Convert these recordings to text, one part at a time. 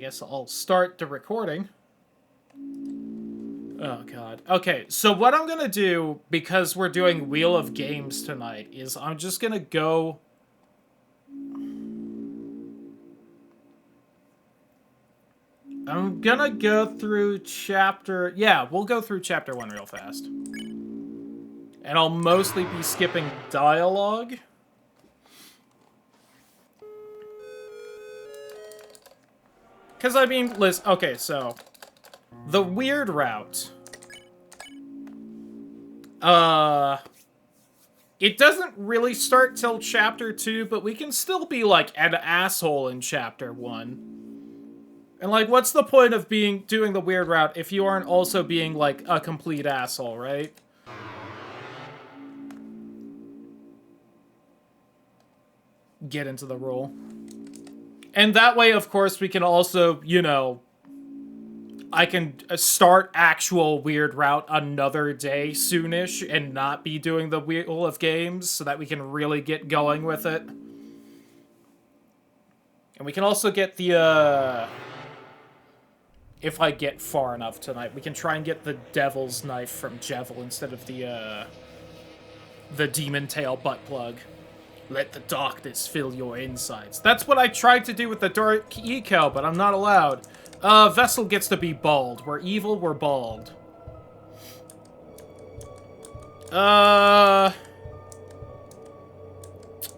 guess I'll start the recording. Oh, God. Okay, so what I'm gonna do, because we're doing Wheel of Games tonight, is I'm just gonna go... I'm gonna go through chapter... Yeah, we'll go through chapter 1 real fast. And I'll mostly be skipping dialogue. Because, I mean, listen... Okay, so... The weird route... It doesn't really start till chapter 2, but we can still be, like, an asshole in chapter 1. And, like, what's the point of doing the weird route if you aren't also being, like, a complete asshole, right? Get into the role. And that way, of course, we can also, you know... I can start actual weird route another day soonish and not be doing the Wheel of Games so that we can really get going with it. And we can also get the, if I get far enough tonight, we can try and get the Devil's Knife from Jevil instead of the Demon Tail butt plug. Let the darkness fill your insides. That's what I tried to do with the Dark Eco, but I'm not allowed. Vessel gets to be bald. We're evil, we're bald.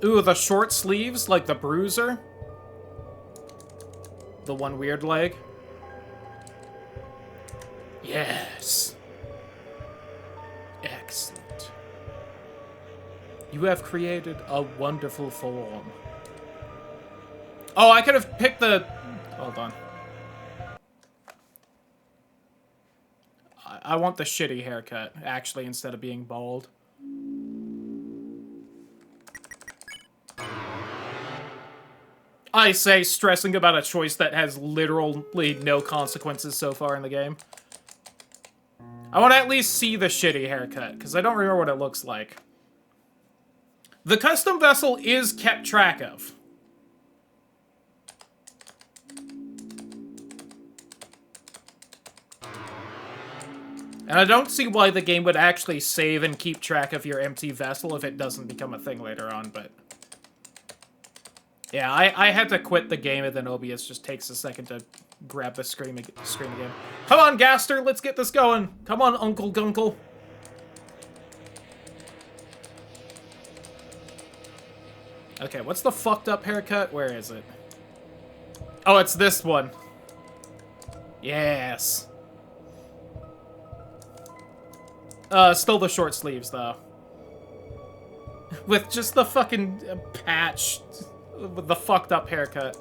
Ooh, the short sleeves, like the Bruiser. The one weird leg. Yes. Excellent. You have created a wonderful form. Oh, I could have picked the... Hold on. I want the shitty haircut, actually, instead of being bald. I say, stressing about a choice that has literally no consequences so far in the game. I want to at least see the shitty haircut, because I don't remember what it looks like. The custom vessel is kept track of. And I don't see why the game would actually save and keep track of your empty vessel if it doesn't become a thing later on, but... Yeah, I had to quit the game, and then OBS just takes a second to grab the screen again. Come on, Gaster, let's get this going! Come on, Uncle Gunkle! Okay, what's the fucked up haircut? Where is it? Oh, it's this one. Yes. Still the short sleeves, though. With just the fucking patch with the fucked up haircut.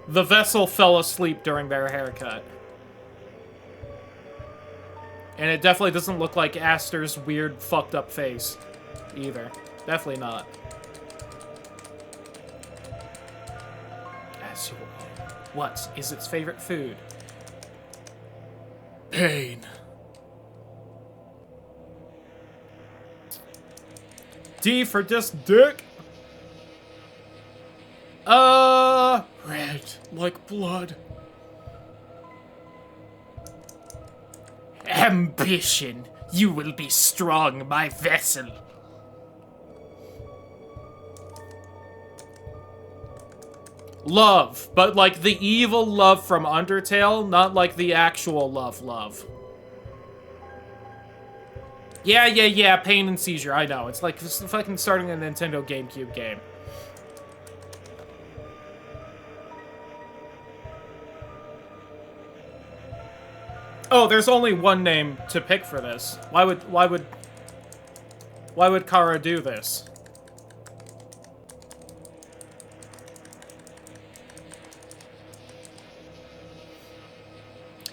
The Vessel fell asleep during their haircut. And it definitely doesn't look like Aster's weird fucked up face, either. Definitely not. As you will. What is its favorite food? Pain. D for just dick. Red like blood. Ambition. You will be strong, my vessel. Love, but like the evil love from Undertale, not like the actual love. Yeah, pain and seizure, I know. It's like fucking starting a Nintendo GameCube game. Oh, there's only one name to pick for this. Why would Kara do this?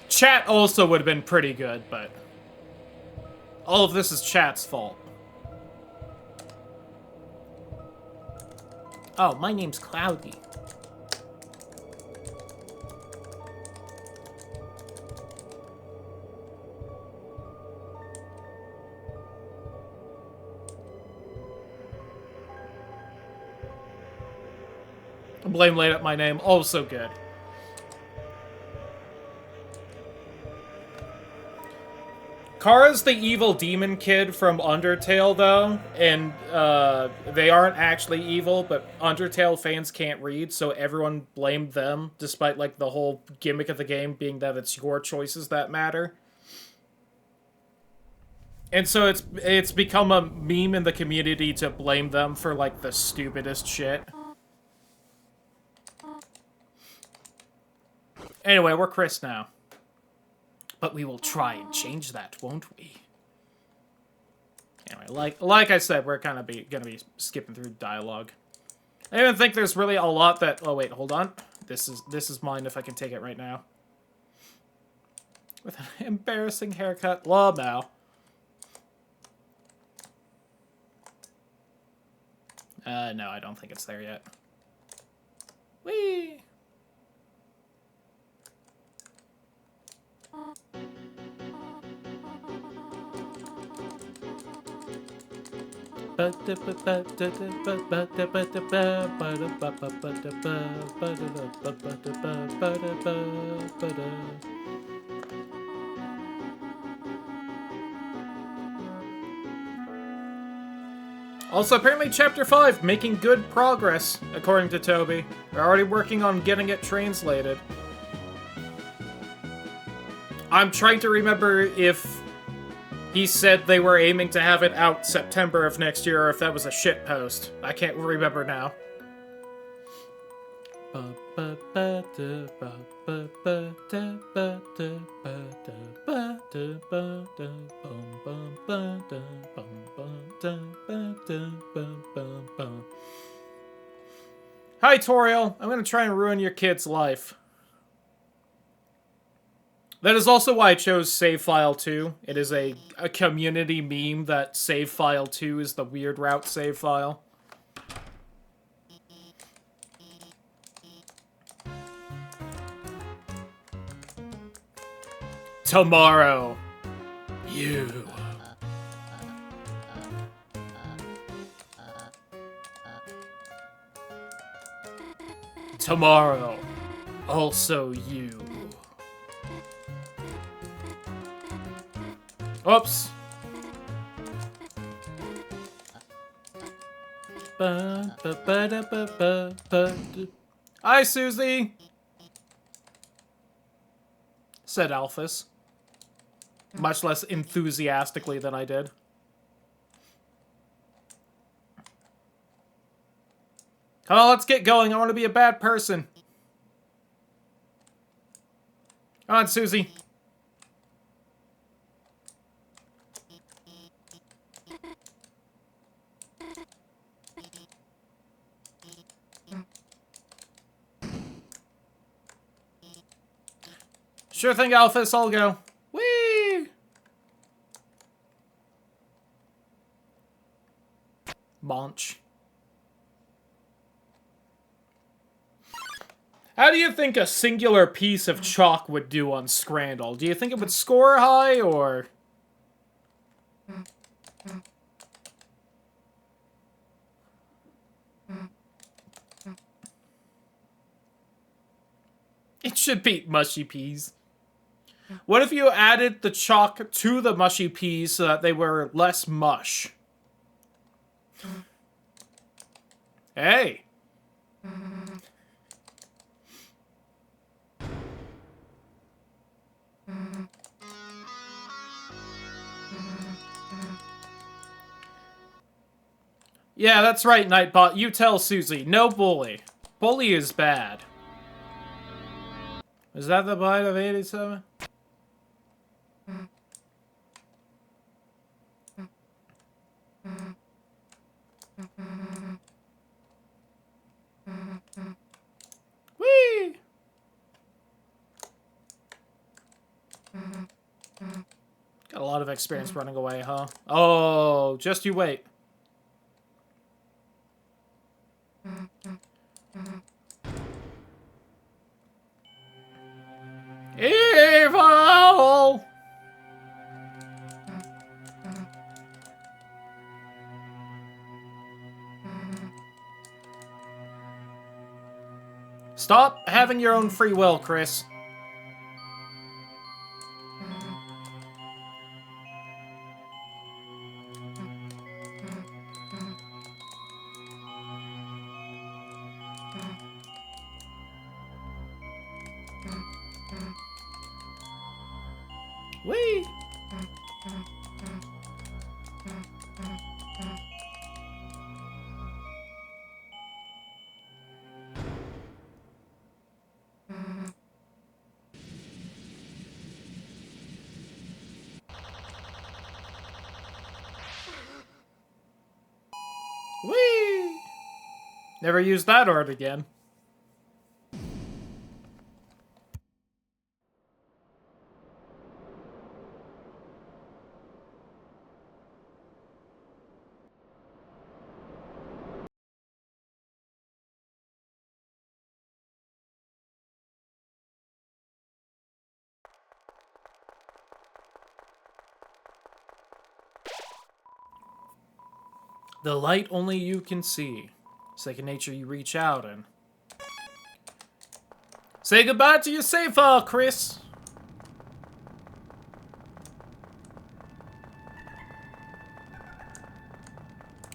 Chat also would have been pretty good, but... all of this is chat's fault. Oh, my name's Cloudy. Blame laid up my name. Also good. Kara's the evil demon kid from Undertale, though, and they aren't actually evil, but Undertale fans can't read, so everyone blamed them, despite, like, the whole gimmick of the game being that it's your choices that matter. And so it's become a meme in the community to blame them for, like, the stupidest shit. Anyway, we're Chris now. But we will try and change that, won't we? Anyway, like I said, we're kind of gonna be skipping through dialogue. I don't even think there's really a lot that... Oh, wait, hold on. This is mine if I can take it right now. With an embarrassing haircut. Lol, now. No, I don't think it's there yet. Whee! Also, apparently Chapter 5, making good progress, according to Toby. They're already working on getting it translated. I'm trying to remember if he said they were aiming to have it out September of next year, or if that was a shit post. I can't remember now. Hi, Toriel. I'm gonna try and ruin your kid's life. That is also why I chose Save File 2. It is a community meme that Save File 2 is the weird route save file. Tomorrow. You. Tomorrow. Also you. Oops. Hi, Susie, said Alphys, much less enthusiastically than I did. Come on, let's get going. I want to be a bad person. Come on, Susie. Sure thing, Alphys, I'll go. Whee! Bonch. How do you think a singular piece of chalk would do on Scrandle? Do you think it would score high, or...? It should beat mushy peas. What if you added the chalk to the mushy peas so that they were less mush? Hey! Yeah, that's right, Nightbot. You tell Susie. No bully. Bully is bad. Is that the bite of 87? Whee! Got a lot of experience running away, huh? Oh, just you wait. Evil! Stop having your own free will, Chris. Whee! Whee! Never use that art again. The light only you can see. Second nature you reach out and... Say goodbye to your safe file, Chris!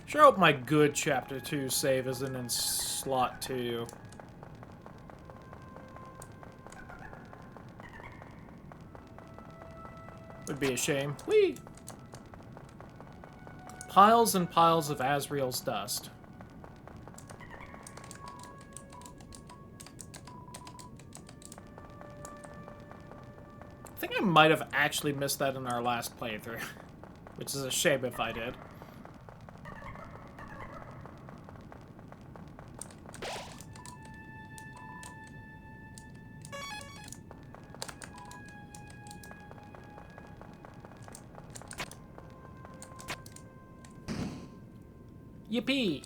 Sure hope my good Chapter 2 save isn't in slot 2. Would be a shame. Whee! Piles and piles of Asriel's dust. I think I might have actually missed that in our last playthrough, which is a shame if I did. Yippee!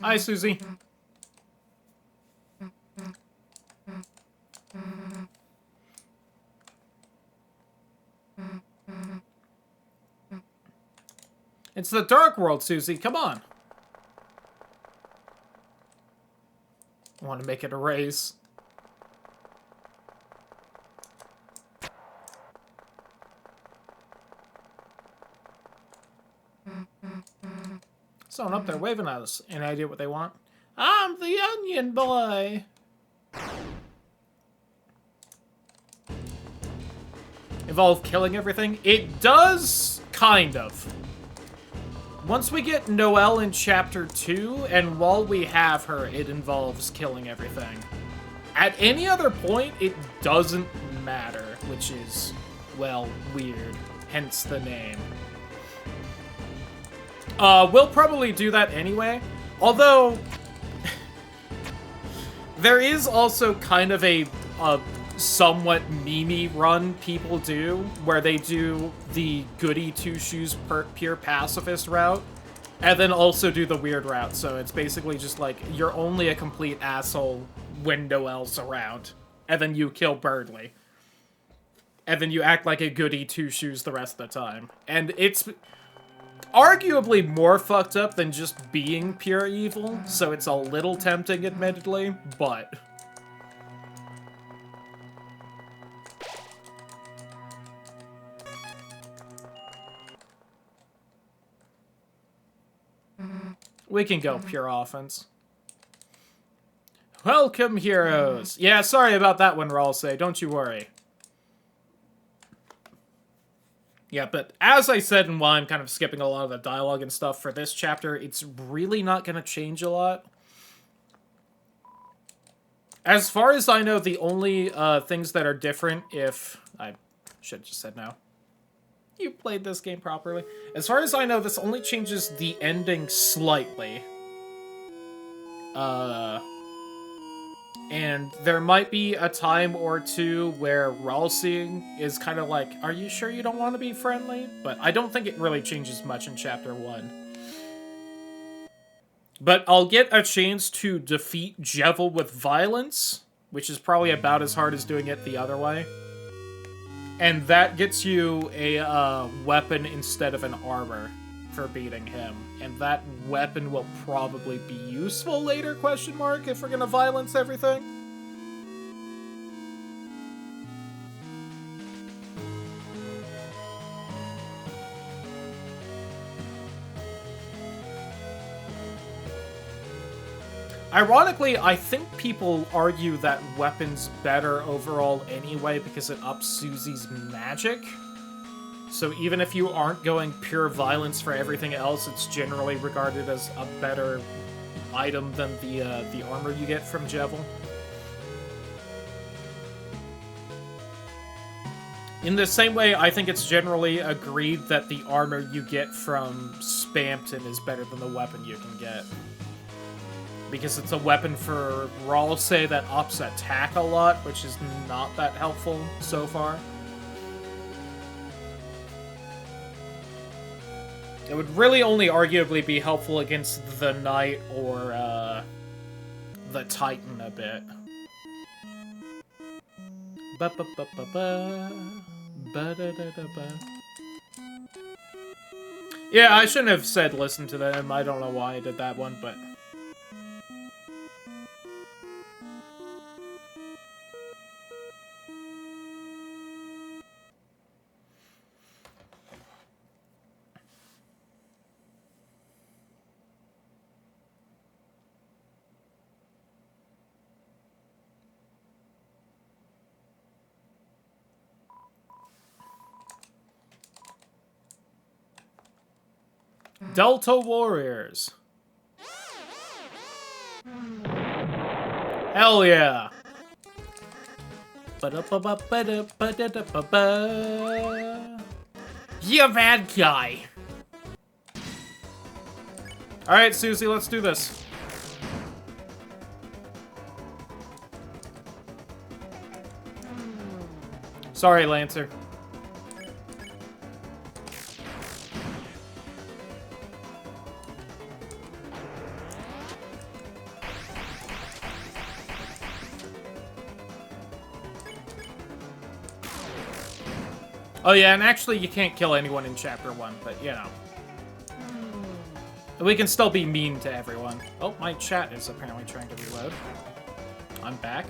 Hi, Susie. It's the Dark World, Susie. Come on. I want to make it a race. Someone up there waving at us. Any idea what they want? I'm the onion boy! Involve killing everything? It does, kind of. Once we get Noelle in Chapter 2, and while we have her, it involves killing everything. At any other point, it doesn't matter, which is, well, weird. Hence the name. We'll probably do that anyway. Although, there is also kind of a somewhat meme run people do, where they do the goody two-shoes pure pacifist route, and then also do the weird route. So it's basically just like, you're only a complete asshole when Noelle's around, and then you kill Birdley. And then you act like a goody two-shoes the rest of the time. And it's arguably more fucked up than just being pure evil, so it's a little tempting, admittedly, but... we can go pure offense. Welcome, heroes! Yeah, sorry about that one, Ralsei, don't you worry. Yeah, but as I said, and while I'm kind of skipping a lot of the dialogue and stuff for this chapter, it's really not going to change a lot. As far as I know, the only things that are different, if... I should have just said no. You played this game properly. As far as I know, this only changes the ending slightly. And there might be a time or two where Ralsei is kind of like, are you sure you don't want to be friendly? But I don't think it really changes much in Chapter 1. But I'll get a chance to defeat Jevil with violence, which is probably about as hard as doing it the other way. And that gets you a weapon instead of an armor for beating him. And that weapon will probably be useful later, question mark, if we're gonna violence everything. Ironically, I think people argue that weapon's better overall anyway because it ups Susie's magic. So even if you aren't going pure violence for everything else, it's generally regarded as a better item than the armor you get from Jevil. In the same way, I think it's generally agreed that the armor you get from Spampton is better than the weapon you can get. Because it's a weapon for Ralsei that ups attack a lot, which is not that helpful so far. It would really only arguably be helpful against the Knight or the Titan a bit. Yeah, I shouldn't have said listen to them. I don't know why I did that one, but... Delta Warriors. Hell yeah. You bad guy. Alright, Susie, let's do this. Sorry, Lancer. Oh yeah, and actually you can't kill anyone in Chapter 1, but you know. We can still be mean to everyone. Oh, my chat is apparently trying to reload. I'm back.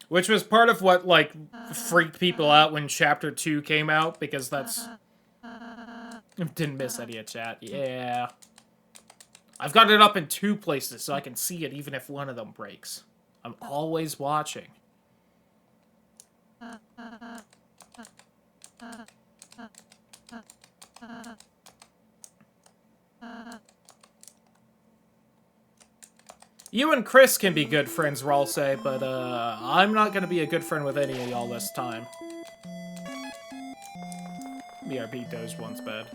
Which was part of what, like, freaked people out when Chapter 2 came out, because that's... Didn't miss any of chat. Yeah. I've got it up in 2 places, so I can see it even if one of them breaks. I'm always watching. You and Chris can be good friends, Ralsei, but I'm not gonna be a good friend with any of y'all this time. BRB does once bad.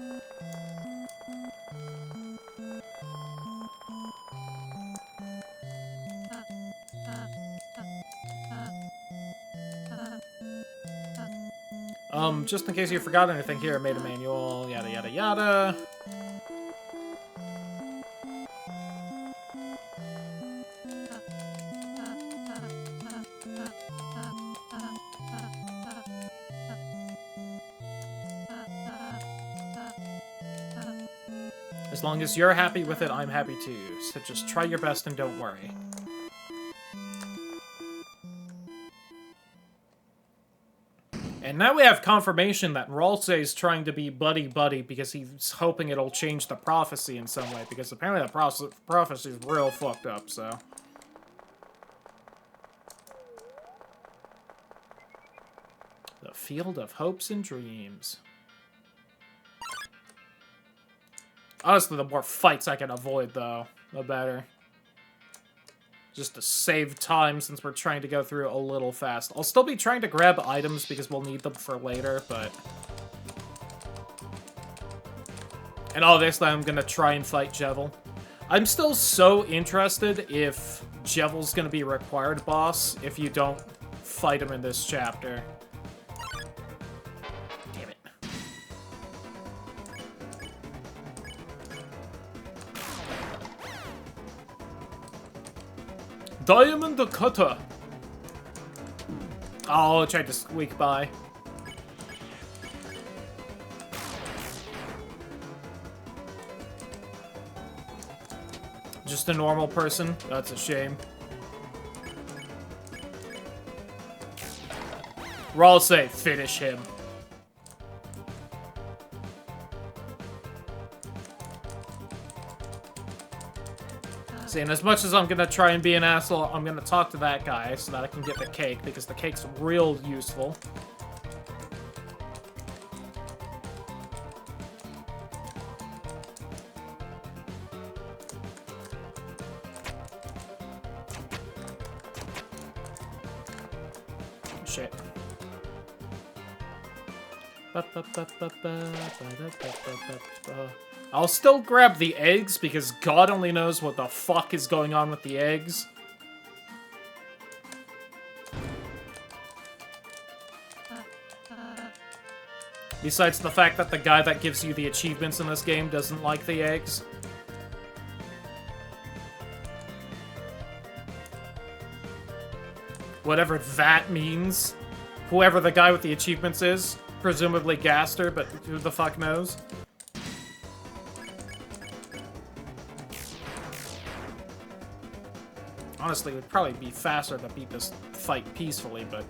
Just in case you forgot anything here, I made a manual, yada yada yada. As long as you're happy with it, I'm happy too. So just try your best and don't worry. And now we have confirmation that Ralsei is trying to be buddy-buddy because he's hoping it'll change the prophecy in some way, because apparently the prophecy is real fucked up, so... The Field of Hopes and Dreams. Honestly, the more fights I can avoid, though, the better. Just to save time, since we're trying to go through a little fast. I'll still be trying to grab items, because we'll need them for later, but... And obviously, I'm gonna try and fight Jevil. I'm still so interested if Jevil's gonna be a required boss if you don't fight him in this chapter. Diamond cutter. Oh, I tried to squeak by. Just a normal person? That's a shame. We're all say, finish him. See, and as much as I'm gonna try and be an asshole, I'm gonna talk to that guy so that I can get the cake, because the cake's real useful. Shit. I'll still grab the eggs, because God only knows what the fuck is going on with the eggs. Besides the fact that the guy that gives you the achievements in this game doesn't like the eggs. Whatever that means. Whoever the guy with the achievements is. Presumably Gaster, but who the fuck knows? Honestly, it would probably be faster to beat this fight peacefully, but...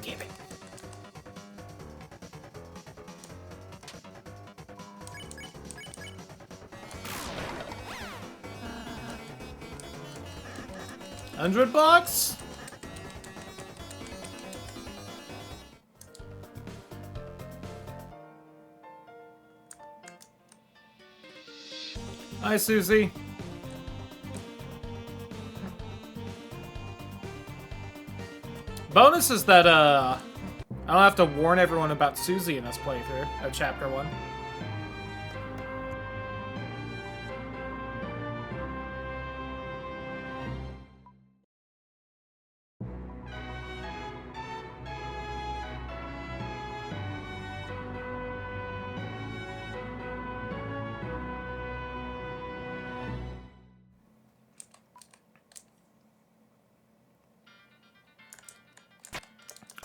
Damn it. $100? Hi, Susie. Bonus is that, I don't have to warn everyone about Susie in this playthrough, Chapter 1.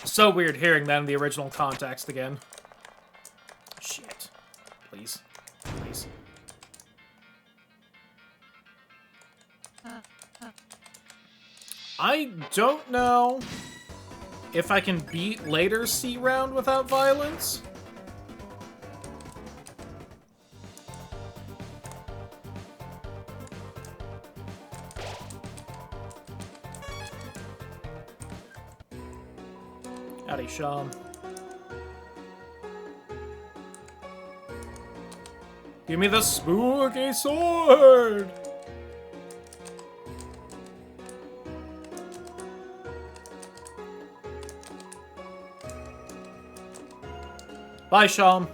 So weird hearing that in the original context again. Shit. Please. Please. I don't know if I can beat later C round without violence. Howdy, Sean. Give me the spooky sword! Bye, Sean.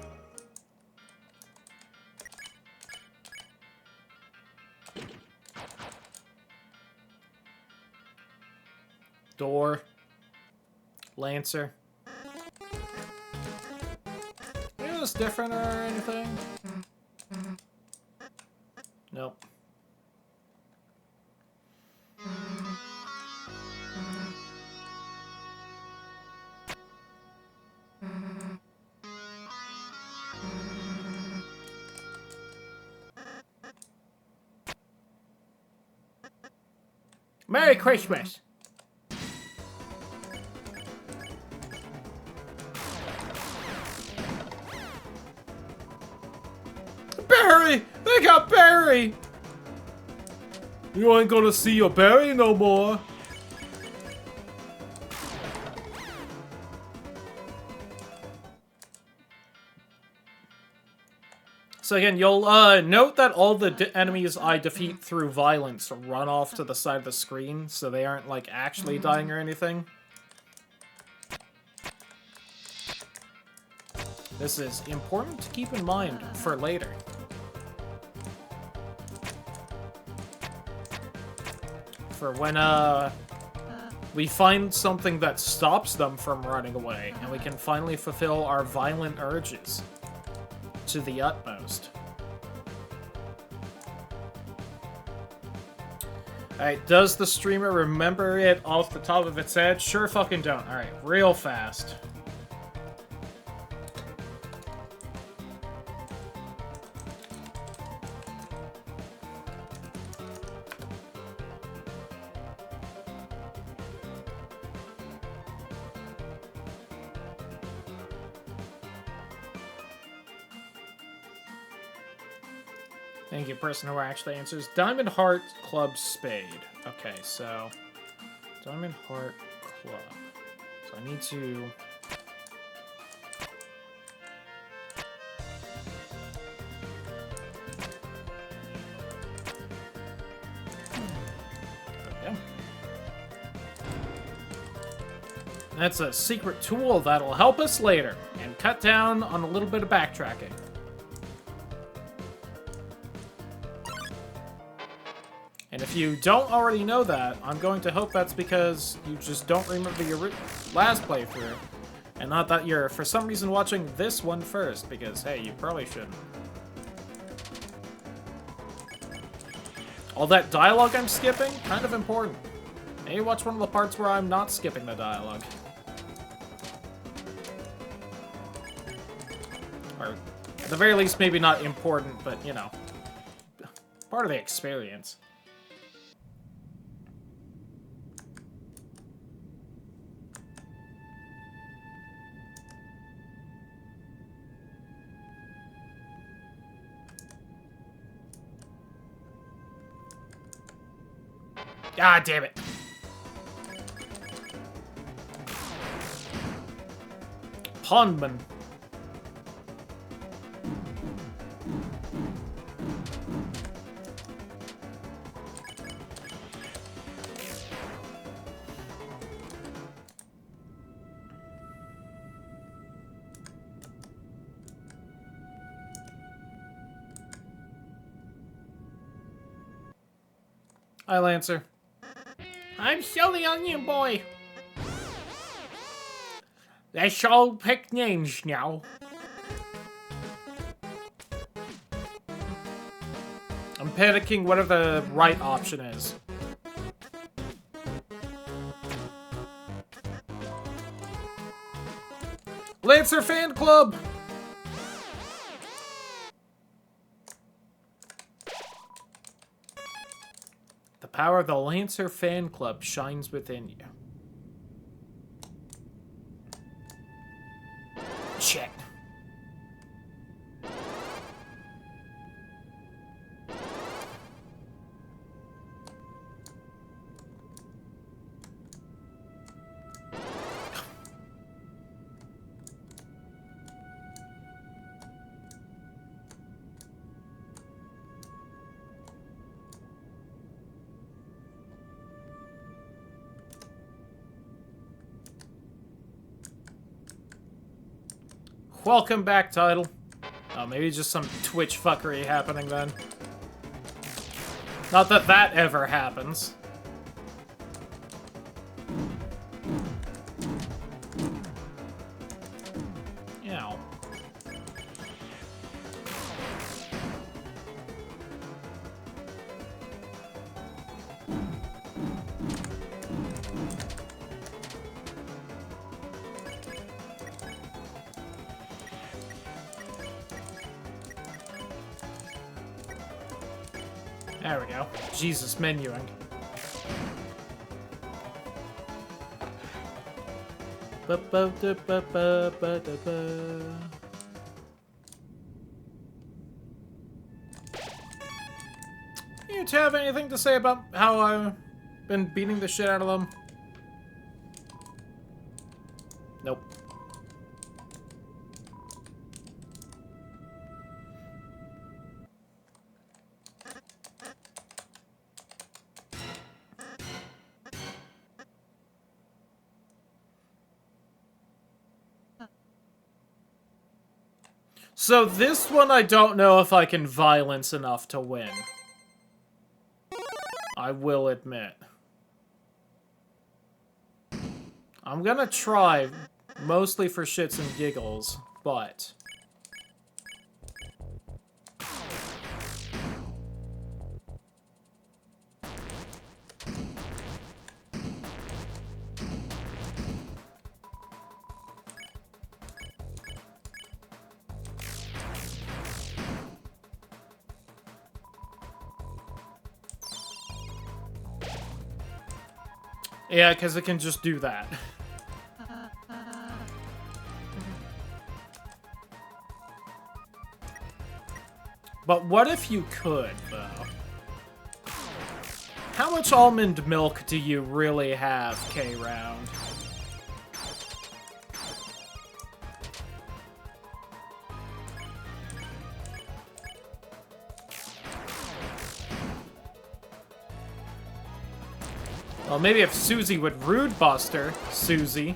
Door. Lancer. Is this different or anything? Nope. Merry Christmas! Barry! They got Barry! You ain't gonna see your Barry no more. So again, you'll note that all the enemies I defeat through violence run off to the side of the screen, so they aren't, like, actually dying or anything. This is important to keep in mind for later. For when, we find something that stops them from running away, and we can finally fulfill our violent urges to the utmost. Alright, does the streamer remember it off the top of its head? Sure fucking don't. Alright, real fast. Thank you, person who actually answers. Diamond Heart Club Spade. Okay, so... Diamond Heart Club. So I need to... Okay. That's a secret tool that'll help us later, and cut down on a little bit of backtracking. And if you don't already know that, I'm going to hope that's because you just don't remember your last playthrough. And not that you're, for some reason, watching this one first, because, hey, you probably shouldn't. All that dialogue I'm skipping, kind of important. Maybe watch one of the parts where I'm not skipping the dialogue. Or, at the very least, maybe not important, but, you know, part of the experience. God damn it. Pondman. Hi, Lancer. I'm still the onion boy. Let's all pick names now. I'm panicking whatever the right option is. Lancer Fan Club! The power of the Lancer Fan Club shines within you. Shit. Welcome back, title. Oh, maybe just some Twitch fuckery happening then. Not that that ever happens. Ow. There we go. Jesus, menuing. You two have anything to say about how I've been beating the shit out of them? Nope. So this one I don't know if I can violence enough to win. I will admit. I'm gonna try, mostly for shits and giggles, but... Yeah, because it can just do that. But what if you could, though? How much almond milk do you really have, K-Round? Well, maybe if Susie would Rude Buster, Susie.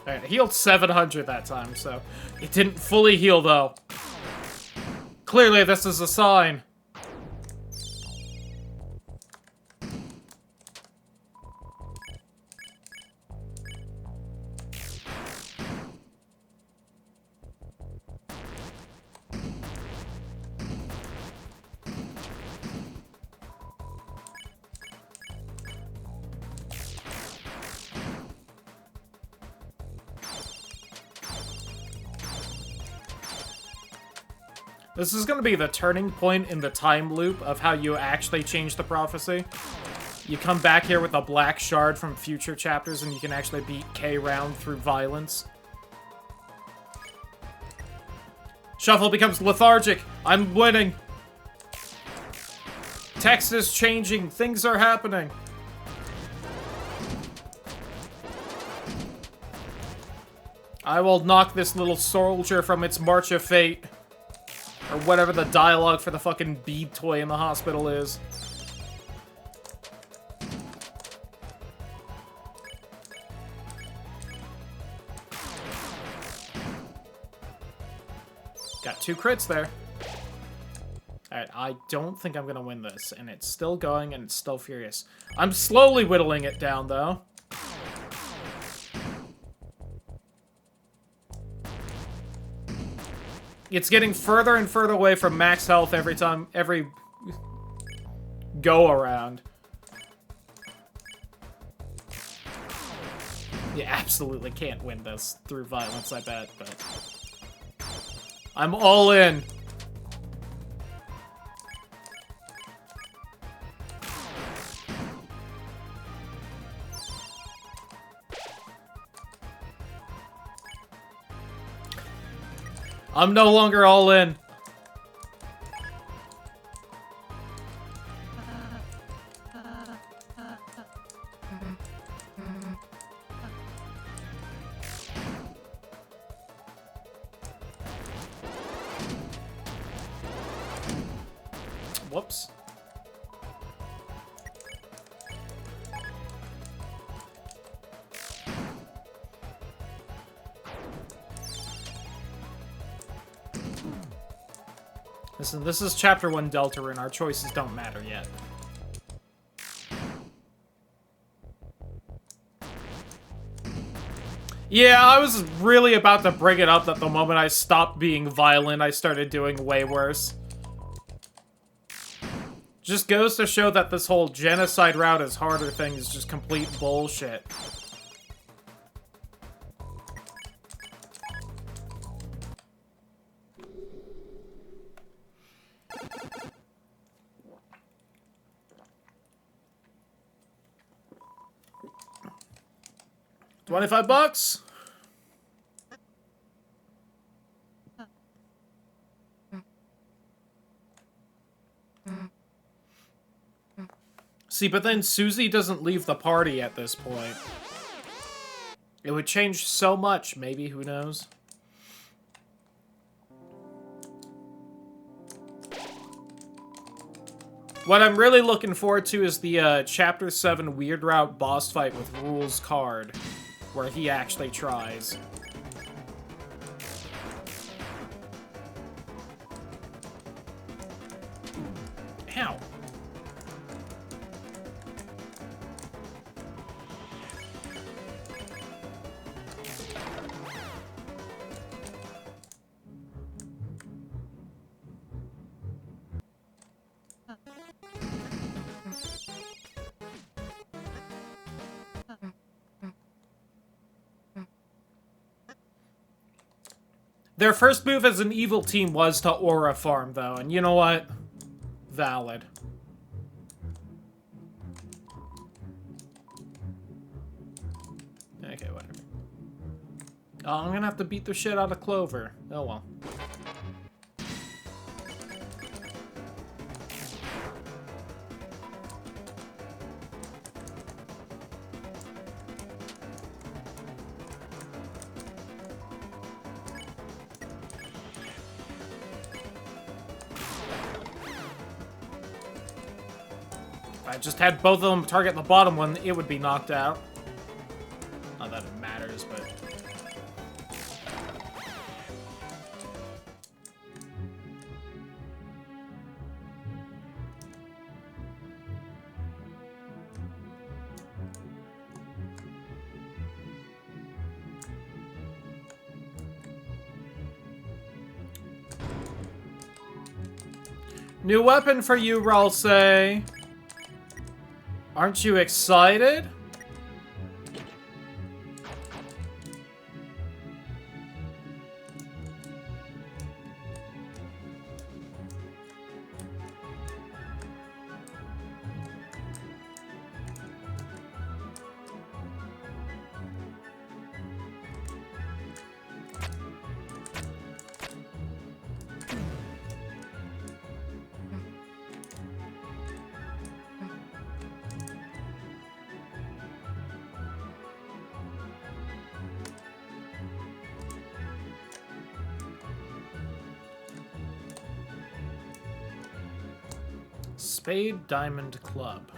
Alright, it healed 700 that time, so... It didn't fully heal, though. Clearly, this is a sign. This is going to be the turning point in the time loop of how you actually change the prophecy. You come back here with a black shard from future chapters and you can actually beat K-Round through violence. Shuffle becomes lethargic. I'm winning. Text is changing. Things are happening. I will knock this little soldier from its march of fate. Or whatever the dialogue for the fucking bead toy in the hospital is. Got 2 crits there. Alright, I don't think I'm gonna win this. And it's still going and it's still furious. I'm slowly whittling it down, though. It's getting further and further away from max health every go around. You absolutely can't win this through violence, I bet, but... I'm all in. I'm no longer all in. Whoops. Listen, this is Chapter 1 Deltarune. Our choices don't matter yet. Yeah, I was really about to bring it up that the moment I stopped being violent, I started doing way worse. Just goes to show that this whole genocide route is harder thing is just complete bullshit. $25? See, but then Susie doesn't leave the party at this point. It would change so much, maybe, who knows? What I'm really looking forward to is the Chapter 7 Weird Route boss fight with Rules Card, where he actually tries. Ow. Their first move as an evil team was to aura farm, though, and you know what? Valid. Okay, whatever. Oh, I'm gonna have to beat the shit out of Clover. Oh well. If I just had both of them target the bottom one, it would be knocked out. Not that it matters, but... New weapon for you, Ralsei. Aren't you excited? Spade, diamond, club.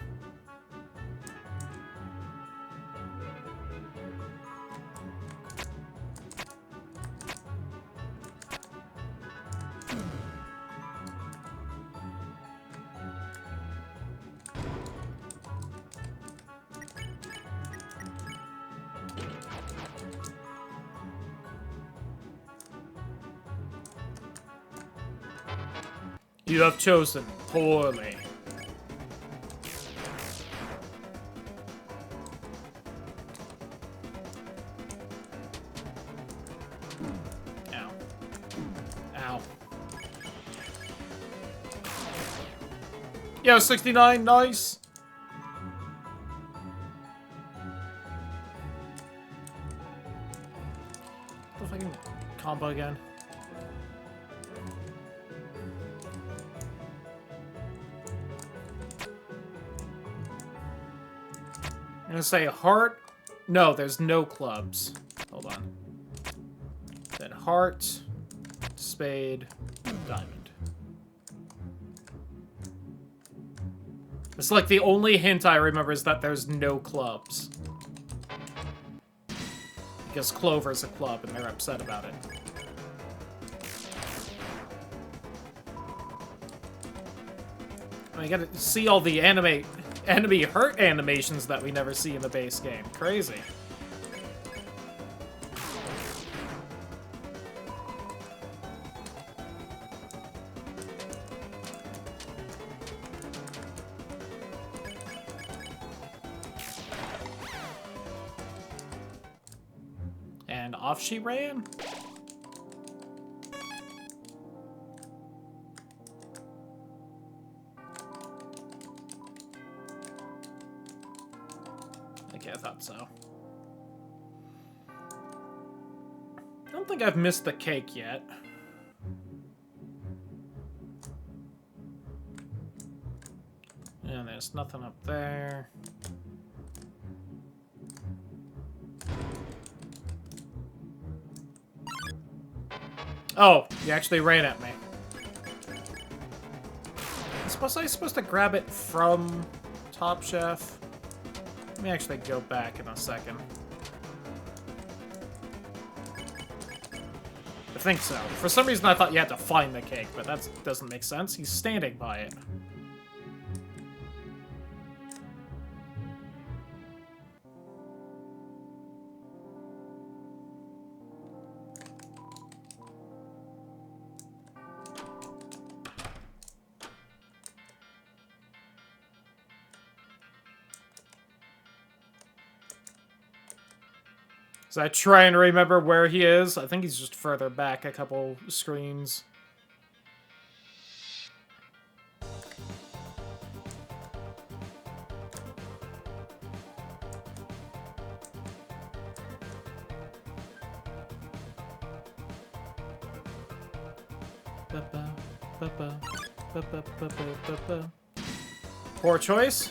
You have chosen poorly. Ow. Ow. Yo, 69, nice. The fucking combo again. I'm gonna say heart. No, there's no clubs. Hold on. Then heart, spade, diamond. It's like the only hint I remember is that there's no clubs. Because Clover's a club and they're upset about it. I gotta see all the enemy hurt animations that we never see in the base game. Crazy. And off she ran? Okay, I thought so. I don't think I've missed the cake yet. And there's nothing up there. Oh, you actually ran at me. Was I supposed to grab it from Top Chef? Let me actually go back in a second. I think so. For some reason I thought you had to find the cake, but that doesn't make sense. He's standing by it. So I try and remember where he is. I think he's just further back a couple screens. Poor choice.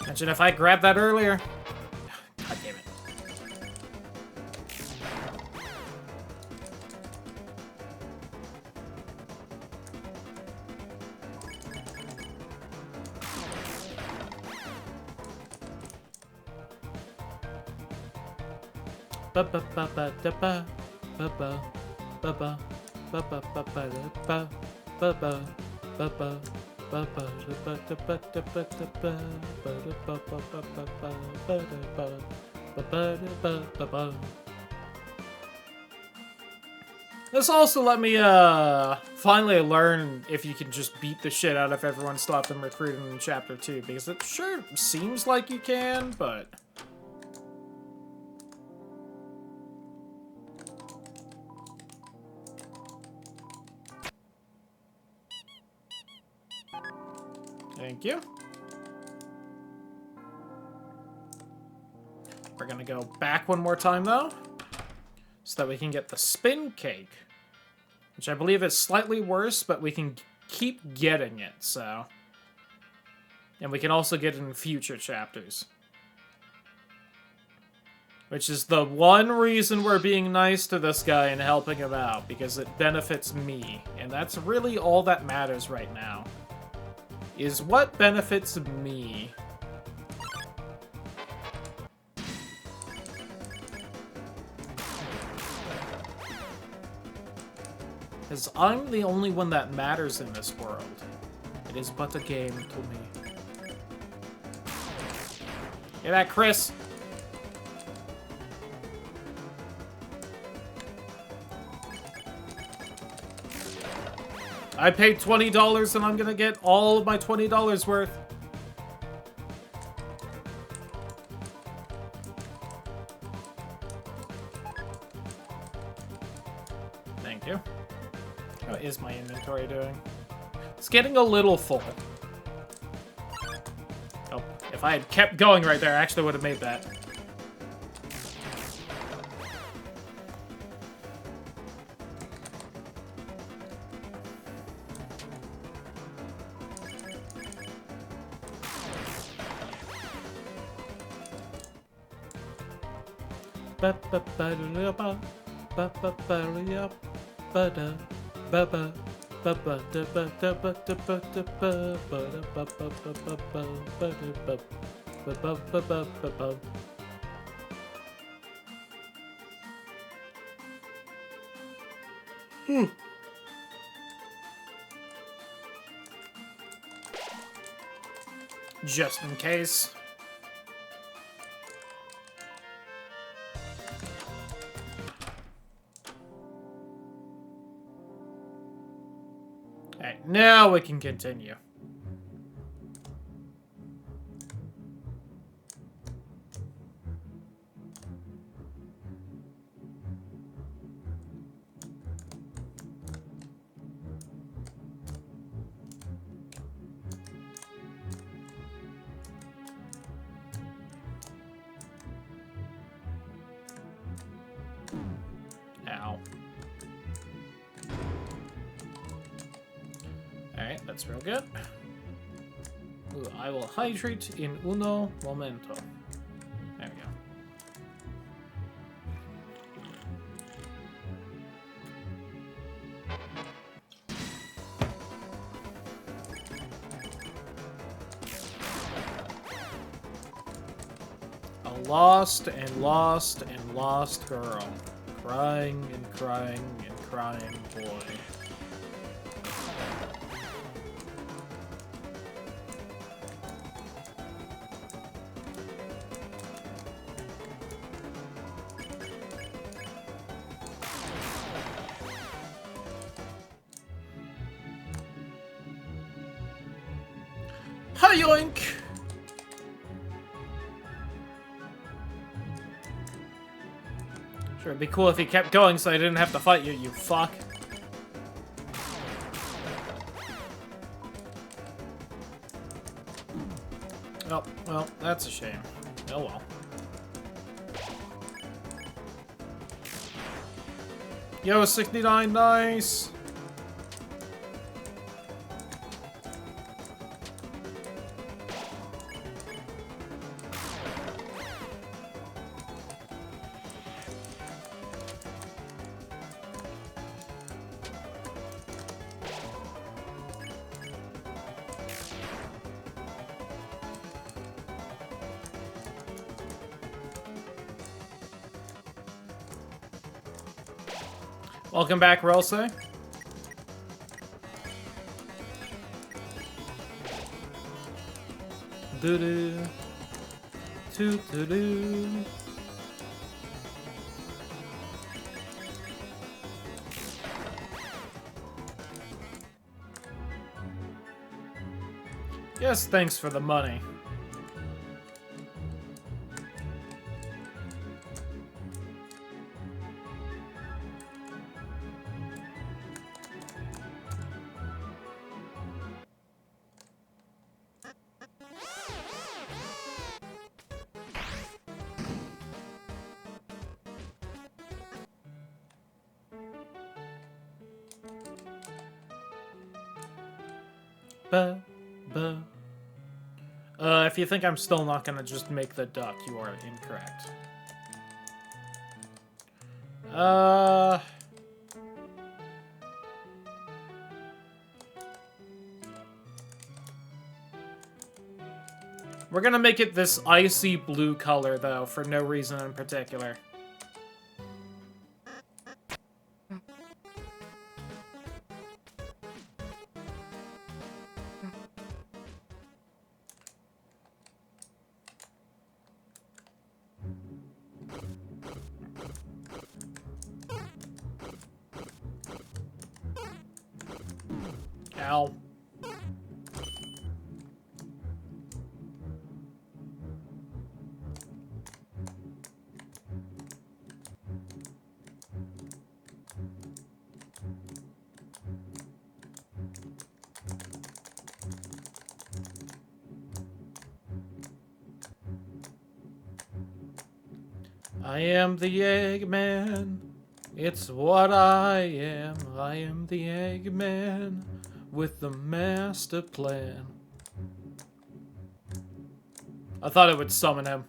Imagine if I grabbed that earlier. God damn it. This also let me, finally learn if you can just beat the shit out of everyone, stop them recruiting in Chapter 2, because it sure seems like you can, but... Thank you. We're gonna go back one more time, though, so that we can get the spin cake, which I believe is slightly worse, but we can keep getting it, so... And we can also get it in future chapters. Which is the one reason we're being nice to this guy and helping him out, because it benefits me. And that's really all that matters right now. Is what benefits me. Because I'm the only one that matters in this world. It is but a game to me. Hear that, Chris? I paid $20 and I'm gonna get all of my $20 worth. Thank you. How is my inventory doing? It's getting a little full. Oh, if I had kept going right there, I actually would have made that. Just in case. Alright, now we can continue. That's real good. Ooh, I will hydrate in uno momento. There we go. A lost and lost and lost girl. Crying and crying and crying boy. Hi-yoink! Sure, it'd be cool if he kept going so I didn't have to fight you, you fuck. Oh, well, that's a shame. Oh well. Yo, 69, nice! Welcome back, Relse. Doo-doo. Toot-doo-doo. Yes, thanks for the money. If you think I'm still not gonna just make the duck, you are incorrect. We're gonna make it this icy blue color, though, for no reason in particular. Ow. I am the Eggman. It's what I am. I am the Eggman with the master plan. I thought it would summon him.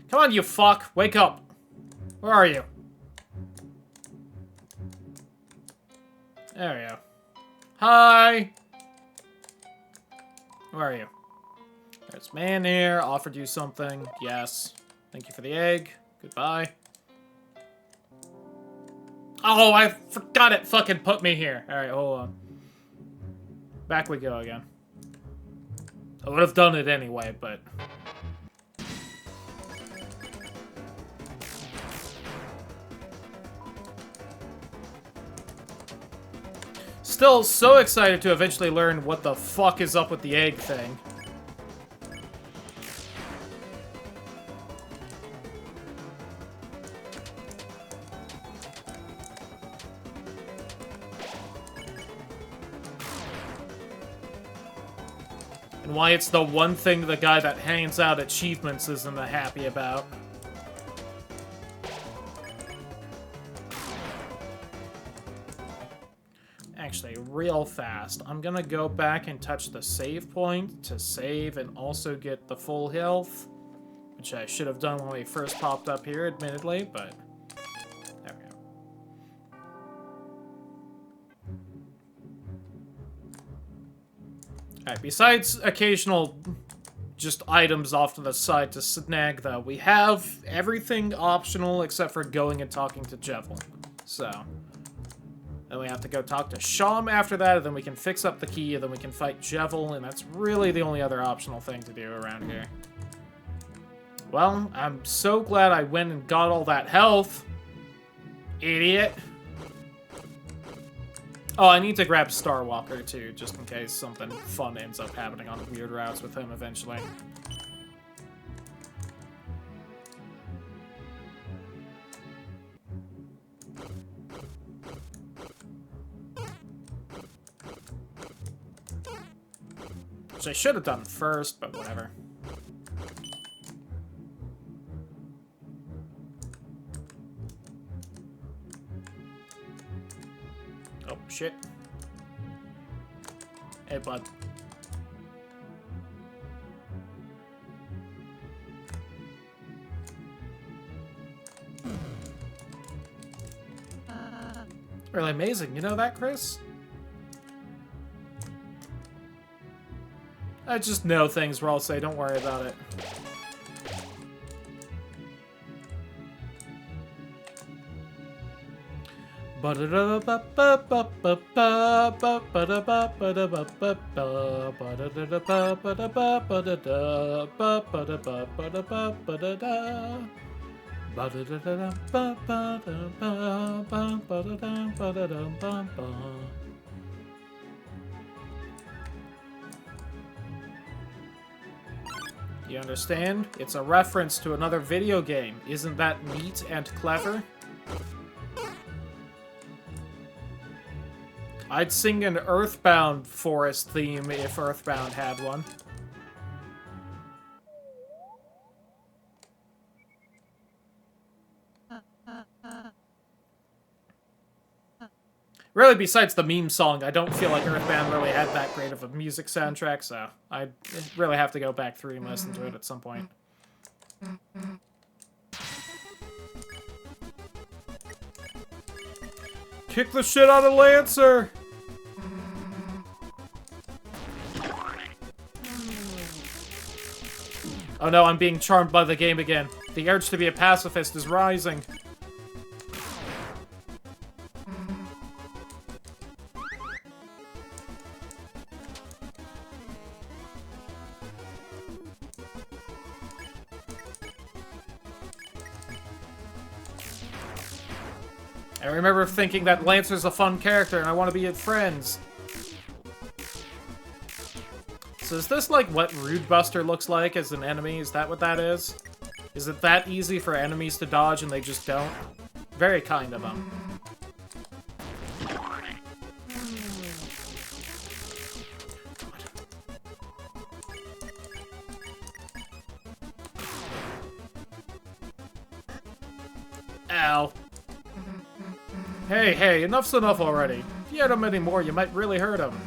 Come on, you fuck. Wake up. Where are you? There we go. Hi. Where are you? There's man here. Offered you something. Yes. Thank you for the egg. Goodbye. Oh, I forgot it fucking put me here. Alright, hold on. Back we go again. I would have done it anyway, but... Still so excited to eventually learn what the fuck is up with the egg thing. And why it's the one thing the guy that hands out achievements isn't happy about. actually, real fast. I'm gonna go back and touch the save point to save and also get the full health, which I should have done when we first popped up here, admittedly, but there we go. Alright, besides occasional just items off to the side to snag, though, we have everything optional except for going and talking to Jevil. So, then we have to go talk to Sham after that, and then we can fix up the key, and then we can fight Jevil, and that's really the only other optional thing to do around here. Well, I'm so glad I went and got all that health. Idiot. Oh, I need to grab Starwalker, too, just in case something fun ends up happening on weird routes with him eventually. Which I should have done first, but whatever. Oh, shit. Hey, bud. Really amazing, you know that, Chris? I just know things where I'll say, don't worry about it. You understand? It's a reference to another video game. Isn't that neat and clever? I'd sing an Earthbound forest theme if Earthbound had one. Really, besides the meme song, I don't feel like Earthbound really had that great of a music soundtrack, so I really have to go back through and listen to it at some point. Kick the shit out of Lancer! Oh no, I'm being charmed by the game again. The urge to be a pacifist is rising. I remember thinking that Lancer's a fun character and I want to be friends. So is this like what Rude Buster looks like as an enemy? Is that what that is? Is it that easy for enemies to dodge and they just don't? Very kind of them. Ow. Hey, enough's enough already. If you hit him anymore, you might really hurt him.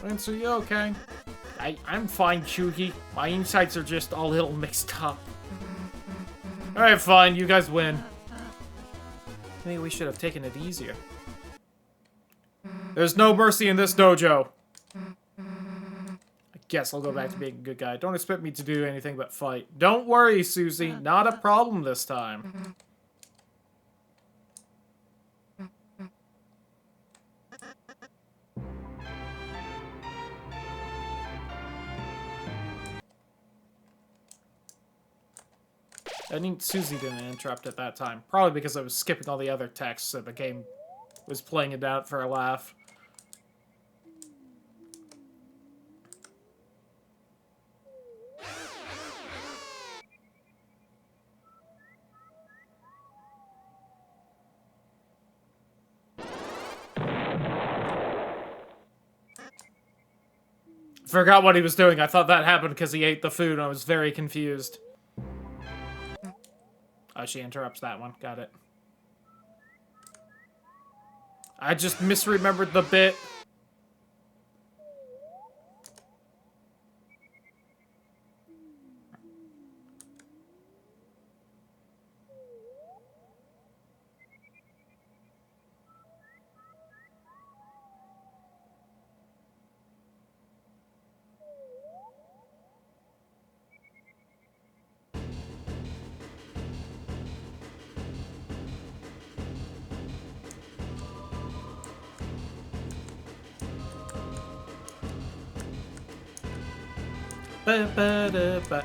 Lancer, you okay? I'm fine, Chugi. My insides are just all a little mixed up. Alright, fine. You guys win. Maybe we should have taken it easier. There's no mercy in this dojo. I guess I'll go back to being a good guy. Don't expect me to do anything but fight. Don't worry, Susie. Not a problem this time. I think Susie didn't interrupt at that time. Probably because I was skipping all the other texts, so the game was playing it out for a laugh. Forgot what he was doing. I thought that happened because he ate the food, and I was very confused. Oh, she interrupts that one. Got it. I just misremembered the bit.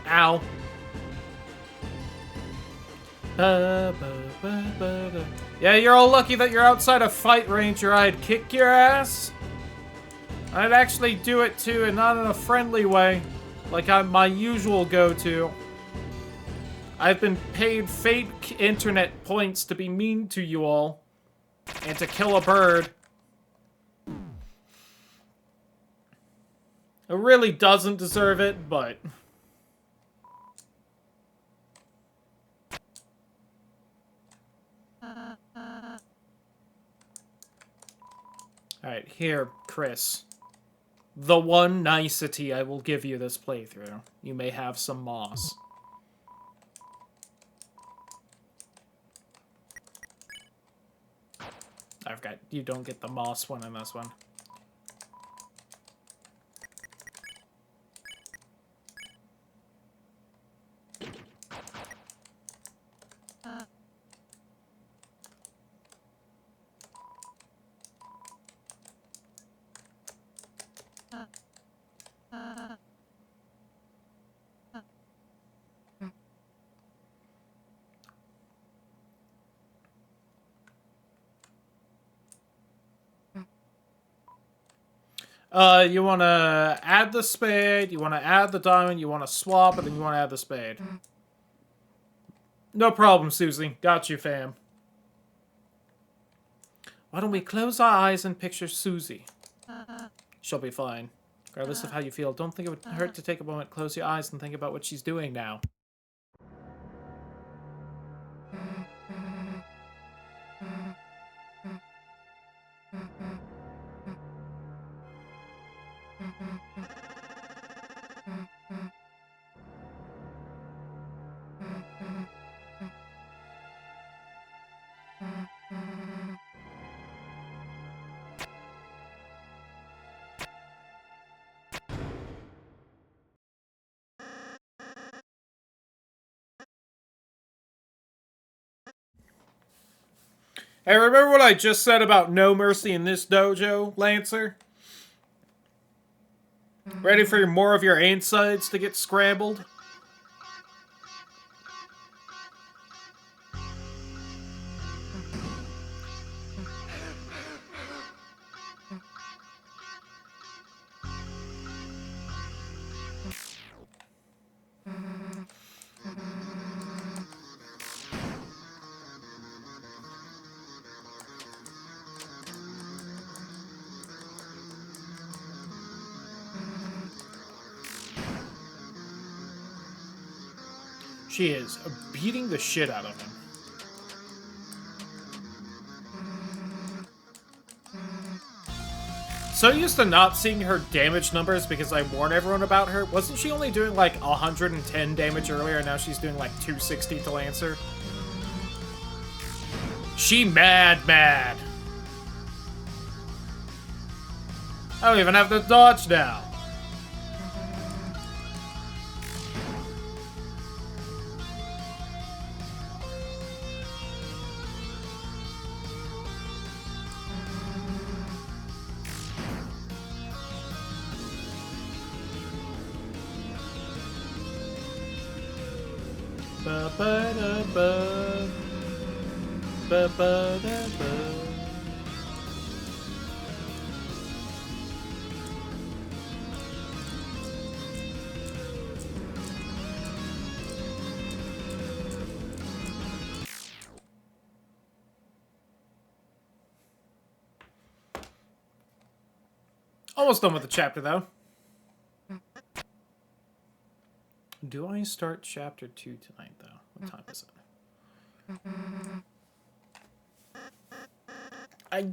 Ow. Yeah, you're all lucky that you're outside a fight range or I'd kick your ass. I'd actually do it too, and not in a friendly way, like I'm my usual go-to. I've been paid fake internet points to be mean to you all, and to kill a bird. It really doesn't deserve it, but... Alright, here, Chris. The one nicety I will give you this playthrough. You may have some moss. I've got... You don't get the moss one in this one. You want to add the spade, you want to add the diamond, you want to swap, and then you want to add the spade. No problem, Susie. Got you, fam. Why don't we close our eyes and picture Susie? She'll be fine. Regardless of how you feel, don't think it would hurt to take a moment, close your eyes, and think about what she's doing now. Hey, remember what I just said about no mercy in this dojo, Lancer? Ready for more of your insides to get scrambled? She is beating the shit out of him. So used to not seeing her damage numbers because I warned everyone about her. Wasn't she only doing like 110 damage earlier, and now she's doing like 260 to Lancer? She mad. I don't even have to dodge now. Almost done with the chapter, though. Do I start chapter 2 tonight, though? What time is it? I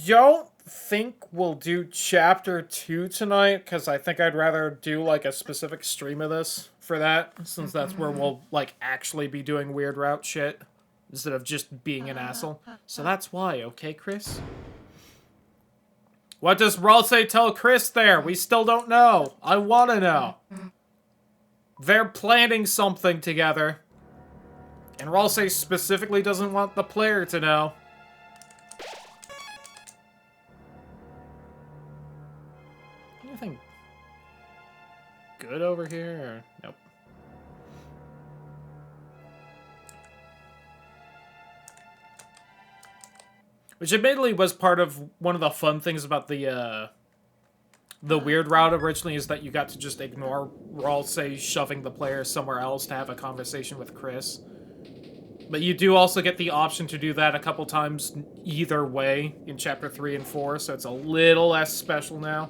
don't think we'll do Chapter 2 tonight, because I think I'd rather do, like, a specific stream of this for that, since that's where we'll, like, actually be doing weird route shit, instead of just being an asshole. So that's why, okay, Chris? What does Ralsei tell Chris there? We still don't know. I want to know. They're planning something together. And Ralsei specifically doesn't want the player to know. Anything good over here? Or... Nope. Which admittedly was part of one of the fun things about the weird route originally, is that you got to just ignore Ralsei shoving the player somewhere else to have a conversation with Chris. But you do also get the option to do that a couple times either way in Chapter 3 and 4, so it's a little less special now.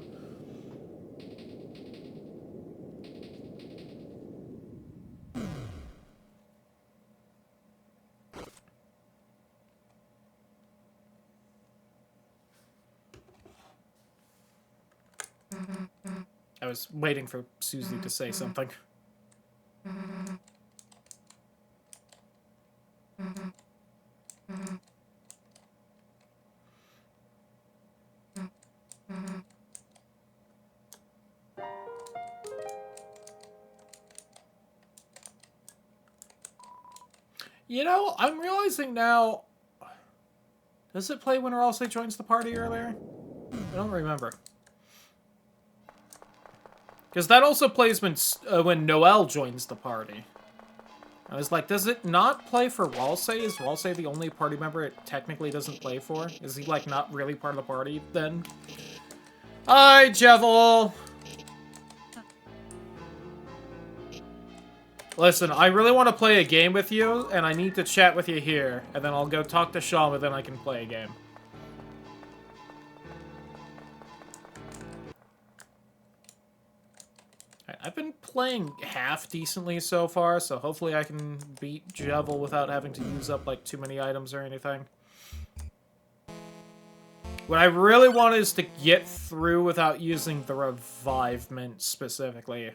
I was waiting for Susie to say something. You know, I'm realizing now... Does it play when Ralsei joins the party earlier? I don't remember. Because that also plays when Noelle joins the party. I was like, does it not play for Ralsei? Is Ralsei the only party member it technically doesn't play for? Is he, like, not really part of the party, then? Hi, Jevel! Listen, I really want to play a game with you, and I need to chat with you here. And then I'll go talk to Sean, and then I can play a game. I've been playing half decently so far, so hopefully I can beat Jevel without having to use up, like, too many items or anything. What I really want is to get through without using the revivement specifically.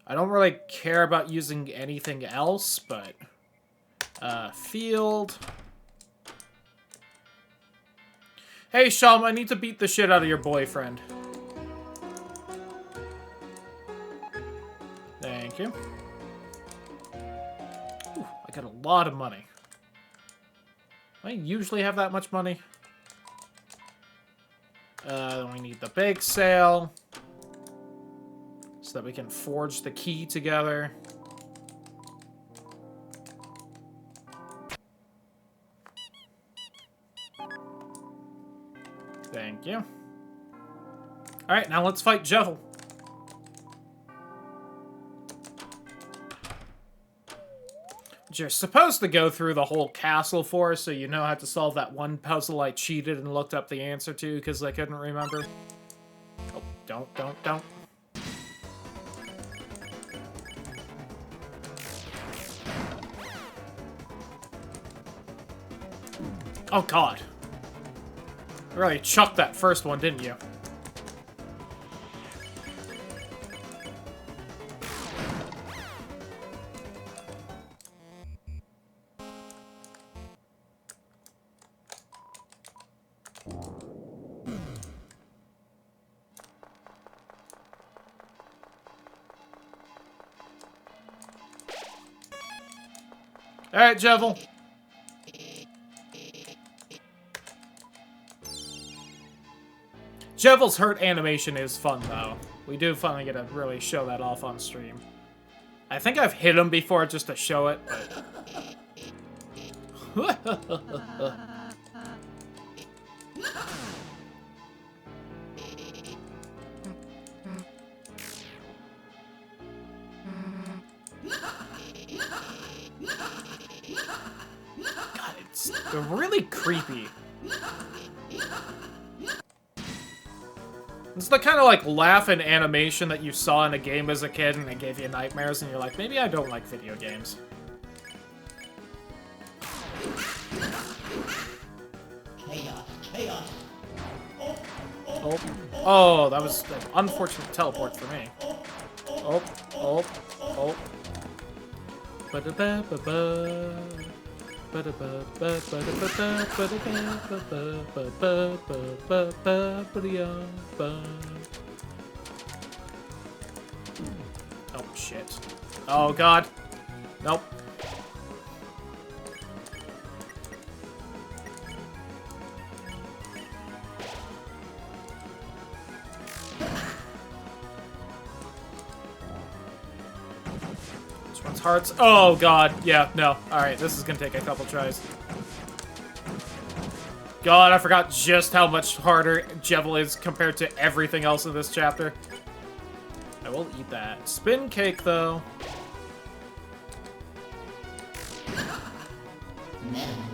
I don't really care about using anything else, but... field... Hey, Sham, I need to beat the shit out of your boyfriend. Thank you. Ooh, I got a lot of money. I usually have that much money. We need the bake sale. So that we can forge the key together. Thank you. Alright, now let's fight Jevel. You're supposed to go through the whole castle for, so you know how to solve that one puzzle I cheated and looked up the answer to because I couldn't remember. Oh, don't. Oh, God. You really chucked that first one, didn't you? Alright, Jevel. Jevel's hurt animation is fun, though. We do finally get to really show that off on stream. I think I've hit him before just to show it, but... God, it's really creepy. It's the kind of, like, laughing animation that you saw in a game as a kid and it gave you nightmares, and you're like, maybe I don't like video games. Chaos Oh, oh, that was an unfortunate teleport for me. Oh, oh, oh. Ba-da-ba-ba-ba. Oh, shit. Oh, God. Nope. Which one's hearts? Oh, God. Yeah, no. Alright, this is gonna take a couple tries. God, I forgot just how much harder Jevil is compared to everything else in this chapter. I will eat that. Spin cake, though.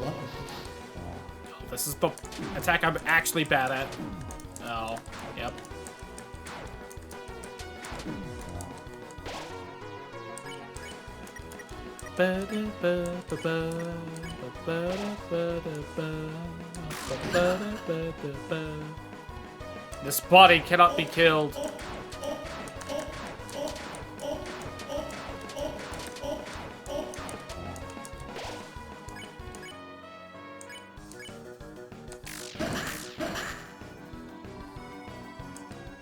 Oh, this is the attack I'm actually bad at. Oh, yep. This body cannot be killed.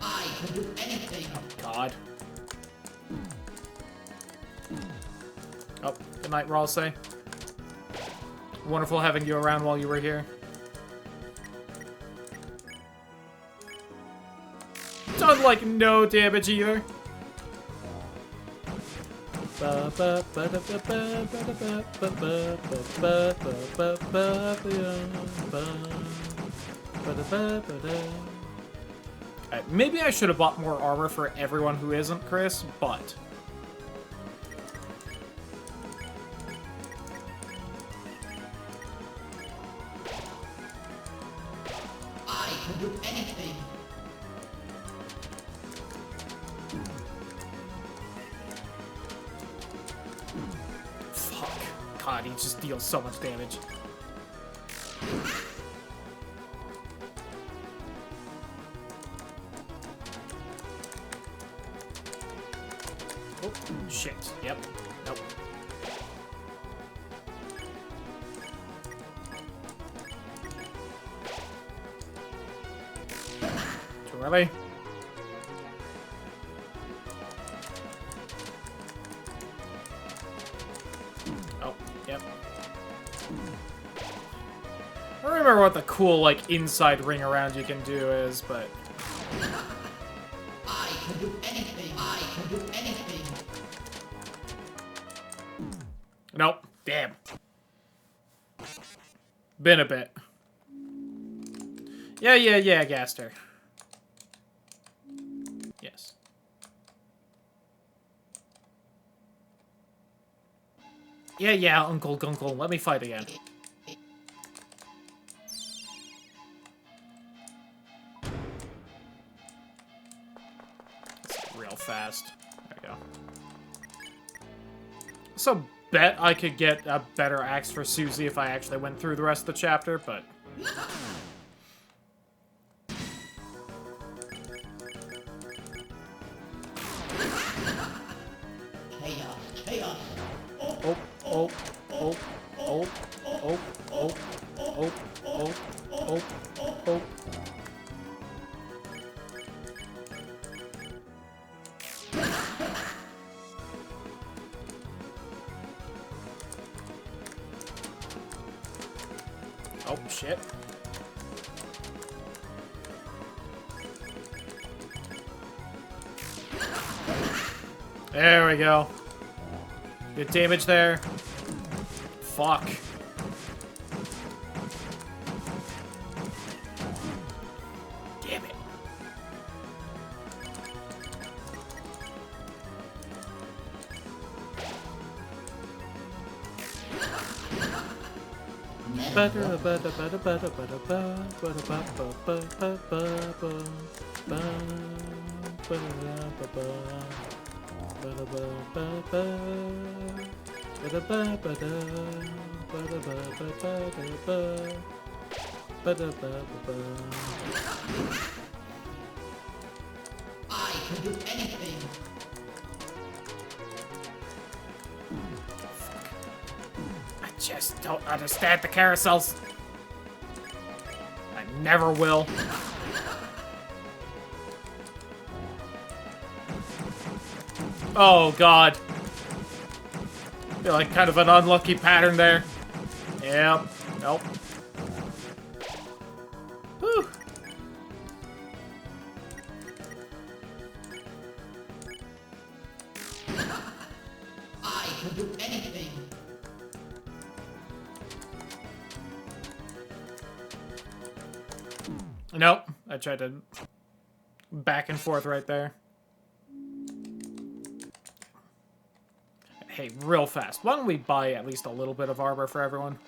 I can do anything. Oh, God. Oh, good night, Ralsei. Wonderful having you around while you were here. Done, like, no damage either. Alright, maybe I should have bought more armor for everyone who isn't Chris, but... I can do anything. Fuck. God, he just deals so much damage. Oh, shit. Yep. Nope. Too early. Oh, yep. I don't remember what the cool, like, inside ring around you can do is, but... I can do anything. I can do anything. Nope. Damn. Been a bit. Yeah, Gaster. Yes. Yeah, Uncle Gunkle. Let me fight again. That's real fast. There we go. So, bet I could get a better axe for Susie if I actually went through the rest of the chapter, but... Chaos. Oh. Oh, shit. There we go. Good damage there. Fuck. Damn it. Ba-da-ba-ba-ba. I can do anything. I just don't understand the carousels. I never will. Oh, God. Feel like kind of an unlucky pattern there. Yep. Nope. Whew. I can do anything. Nope. I tried to back and forth right there. Hey, real fast. Why don't we buy at least a little bit of armor for everyone?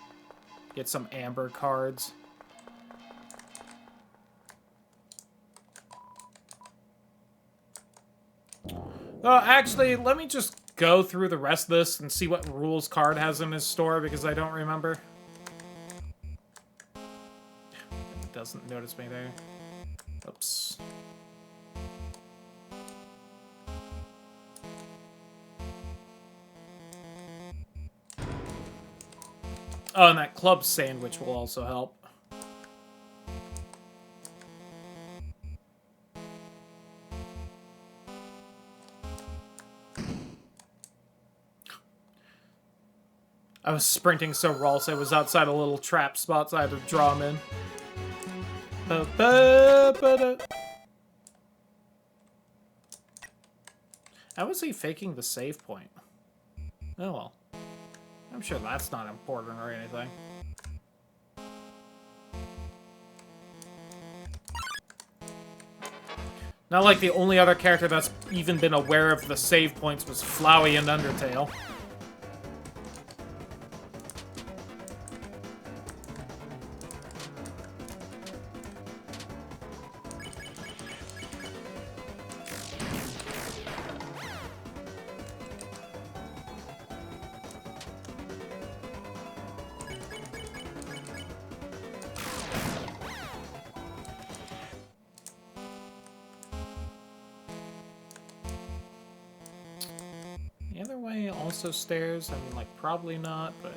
Get some amber cards. Actually, let me just go through the rest of this and see what rules card has in his store, because I don't remember. It doesn't notice me there. Oops. Oh, and that club sandwich will also help. I was sprinting so Rolse, I was outside a little trap spot, so I had to draw him in. How was he faking the save point? Oh well. I'm sure that's not important or anything. Not like the only other character that's even been aware of the save points was Flowey and Undertale. The other way also stairs. I mean, like, probably not, but...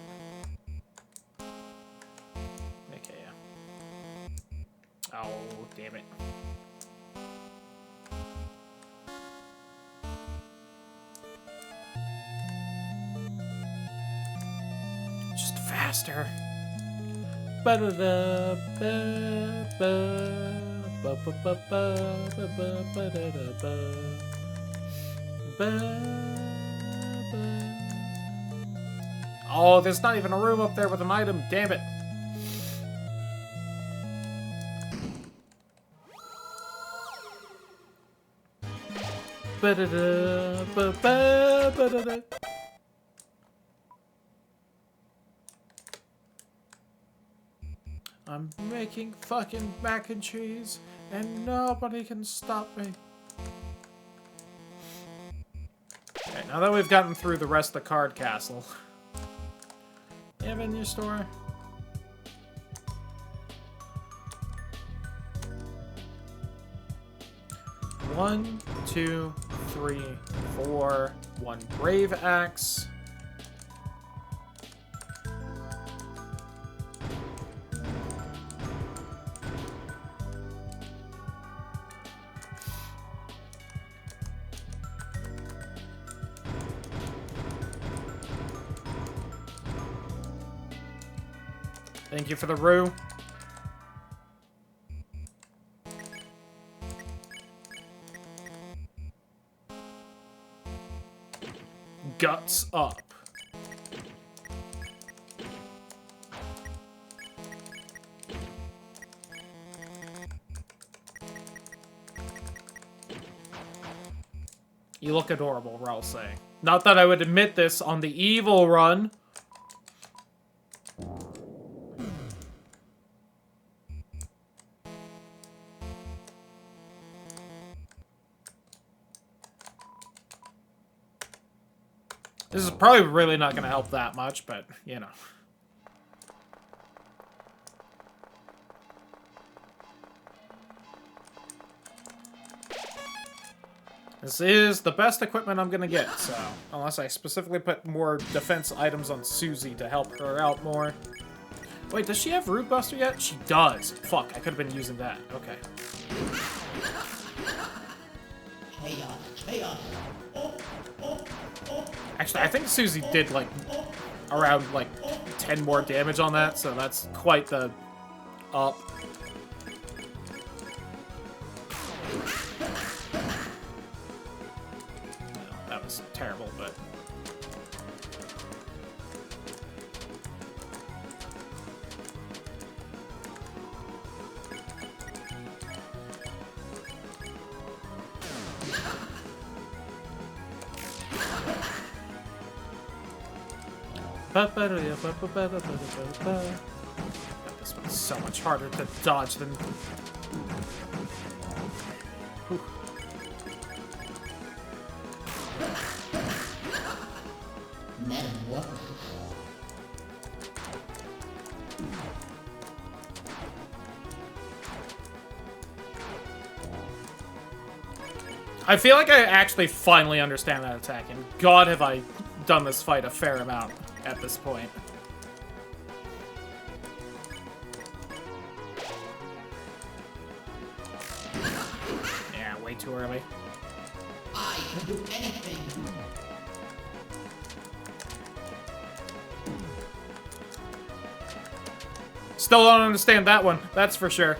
Okay, yeah. Oh, damn it. Just faster. Oh, there's not even a room up there with an item. Damn it. I'm making fucking mac and cheese, and nobody can stop me. Okay, now that we've gotten through the rest of the card castle. You have it in your store? One, two, three, four. One brave axe. Thank you for the rue. Guts up. You look adorable, I'll say. Not that I would admit this on the evil run. This is probably really not going to help that much, but, you know. This is the best equipment I'm gonna get, so... Unless I specifically put more defense items on Susie to help her out more. Wait, does she have Root Buster yet? She does. Fuck, I could have been using that. Okay. Chaos. Actually, I think Susie did, like, around, like, 10 more damage on that, so that's quite the up. That was terrible, but... This one's so much harder to dodge than... Whew. I feel like I actually finally understand that attack, and God have I done this fight a fair amount at this point. Yeah, way too early. I can do anything. Still don't understand that one, that's for sure.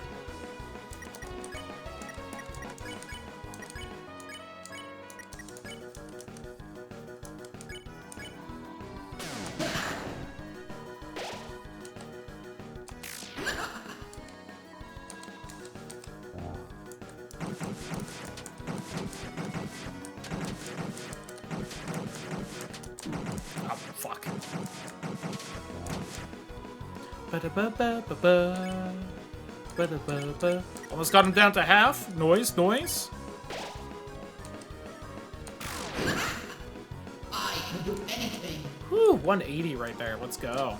Almost got him down to half. Noise. I can do anything. Whew, 180 right there. Let's go.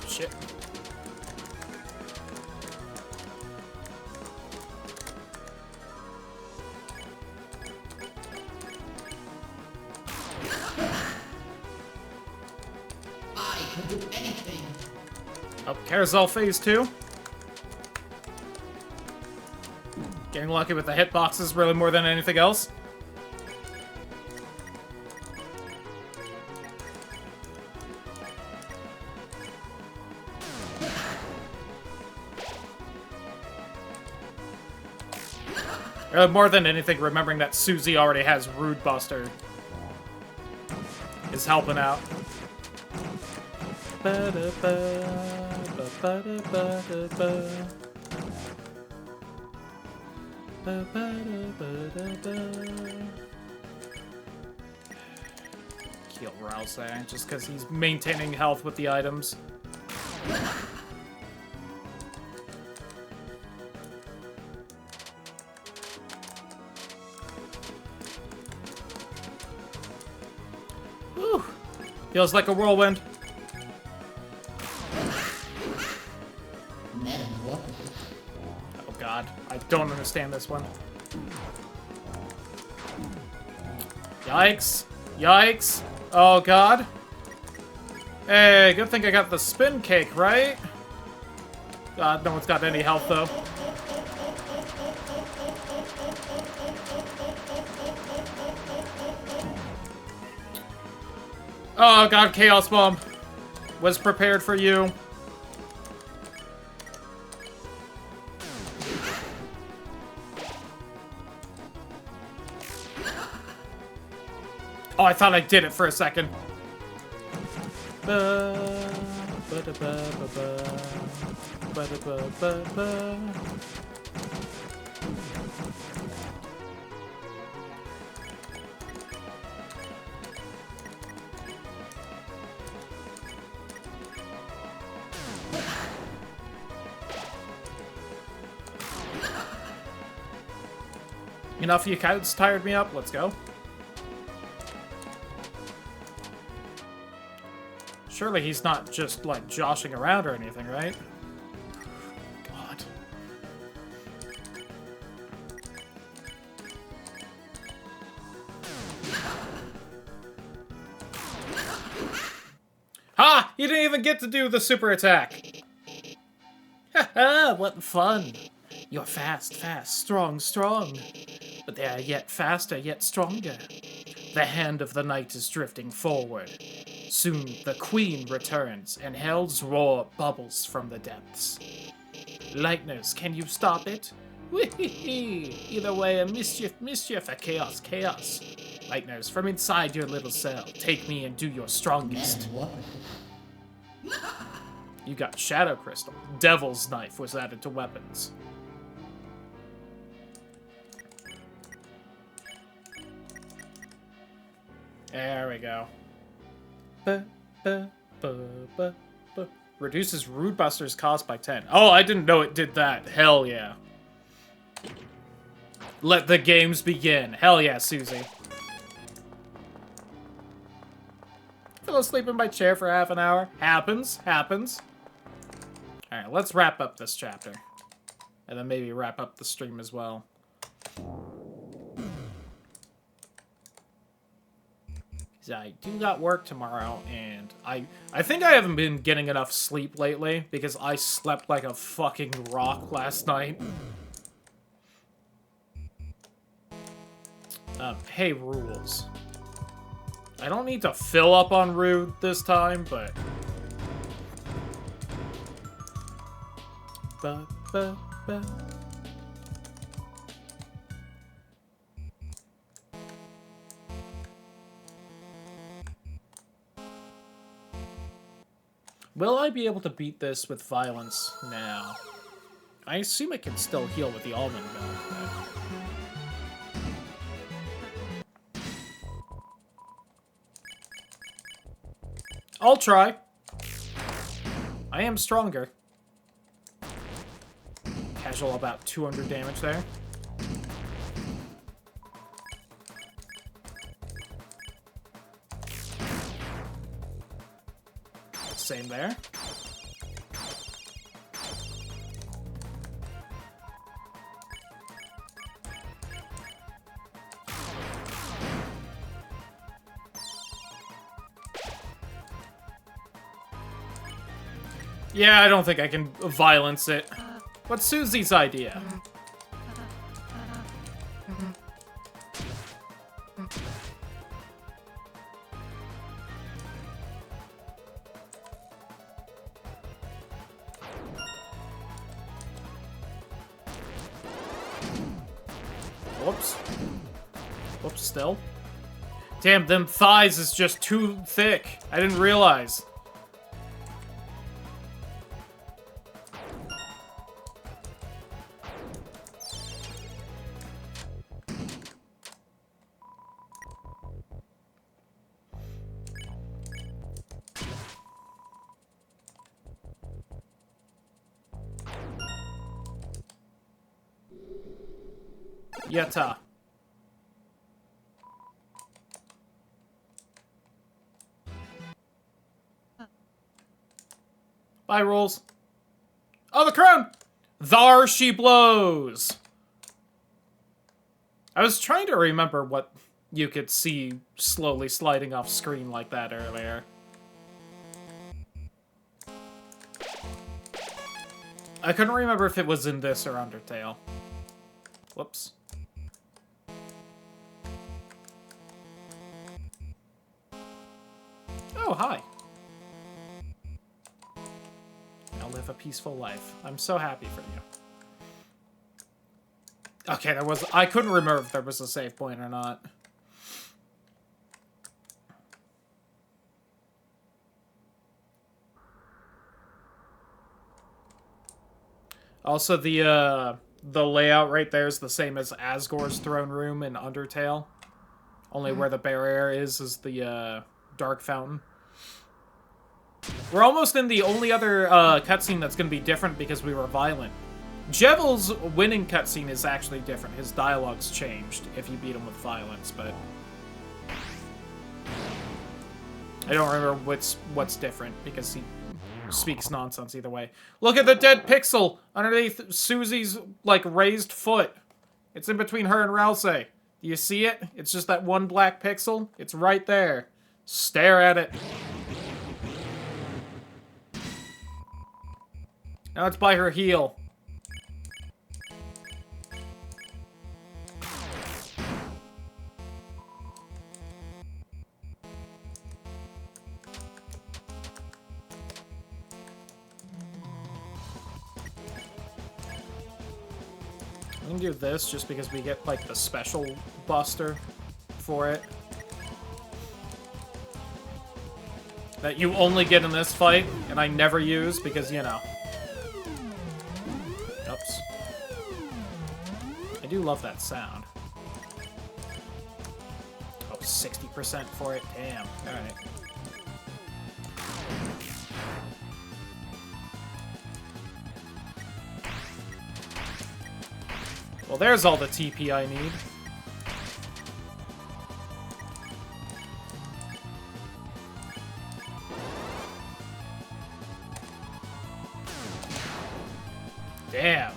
Shit. I can do anything. Oh, Carousel Phase 2. Getting lucky with the hitboxes really more than anything else. More than anything, remembering that Susie already has Rude Buster is helping out. Kill Rousey, just because he's maintaining health with the items. Whew. Feels like a whirlwind. Oh god, I don't understand this one. Yikes. Yikes. Oh god. Hey, good thing I got the spin cake, right? God, no one's got any health though. Oh god, Chaos Bomb was prepared for you. Oh, I thought I did it for a second. Enough of you coyotes tired me up. Let's go. Surely he's not just, like, joshing around or anything, right? God. Ha! You didn't even get to do the super attack! Haha, what fun! You're fast, fast, strong, strong. But they are yet faster, yet stronger. The hand of the night is drifting forward. Soon the queen returns, and hell's roar bubbles from the depths. Lightners, can you stop it? Whee-hee-hee! Either way, a mischief, mischief, a chaos, chaos. Lightners, from inside your little cell, take me and do your strongest. You got Shadow Crystal. Devil's Knife was added to weapons. There we go. Reduces Rude Buster's cost by 10. Oh, I didn't know it did that. Hell yeah. Let the games begin. Hell yeah, Susie. Fell asleep in my chair for half an hour. Happens. Happens. Alright, let's wrap up this chapter. And then maybe wrap up the stream as well. I do got work tomorrow, and I think I haven't been getting enough sleep lately, because I slept like a fucking rock last night. Hey, rules. I don't need to fill up on Rude this time, but... Will I be able to beat this with violence now? I assume it can still heal with the almond milk, but... I'll try. I am stronger. Casual about 200 damage there. Same there. Yeah, I don't think I can violence it. What's Susie's idea? Whoops. Whoops, still. Damn, them thighs is just too thick. I didn't realize. Yatta. Bye, Rolls. Oh, the crown! Thar she blows! I was trying to remember what you could see slowly sliding off screen like that earlier. I couldn't remember if it was in this or Undertale. Whoops. Oh, hi. Now live a peaceful life. I'm so happy for you. Okay, there was... I couldn't remember if there was a save point or not. Also, the layout right there is the same as Asgore's throne room in Undertale. Only where the barrier is the, Dark Fountain. We're almost in the only other, cutscene that's gonna be different because we were violent. Jevil's winning cutscene is actually different. His dialogue's changed if you beat him with violence, but I don't remember what's different because he speaks nonsense either way. Look at the dead pixel underneath Susie's, like, raised foot. It's in between her and Rousey. Do you see it? It's just that one black pixel. It's right there. Stare at it. Now it's by her heel. We can do this just because we get, like, the special buster for it. That you only get in this fight, and I never use because, you know. Oops. I do love that sound. Oh, 60% for it? Damn. Alright. Well, there's all the TP I need. Damn.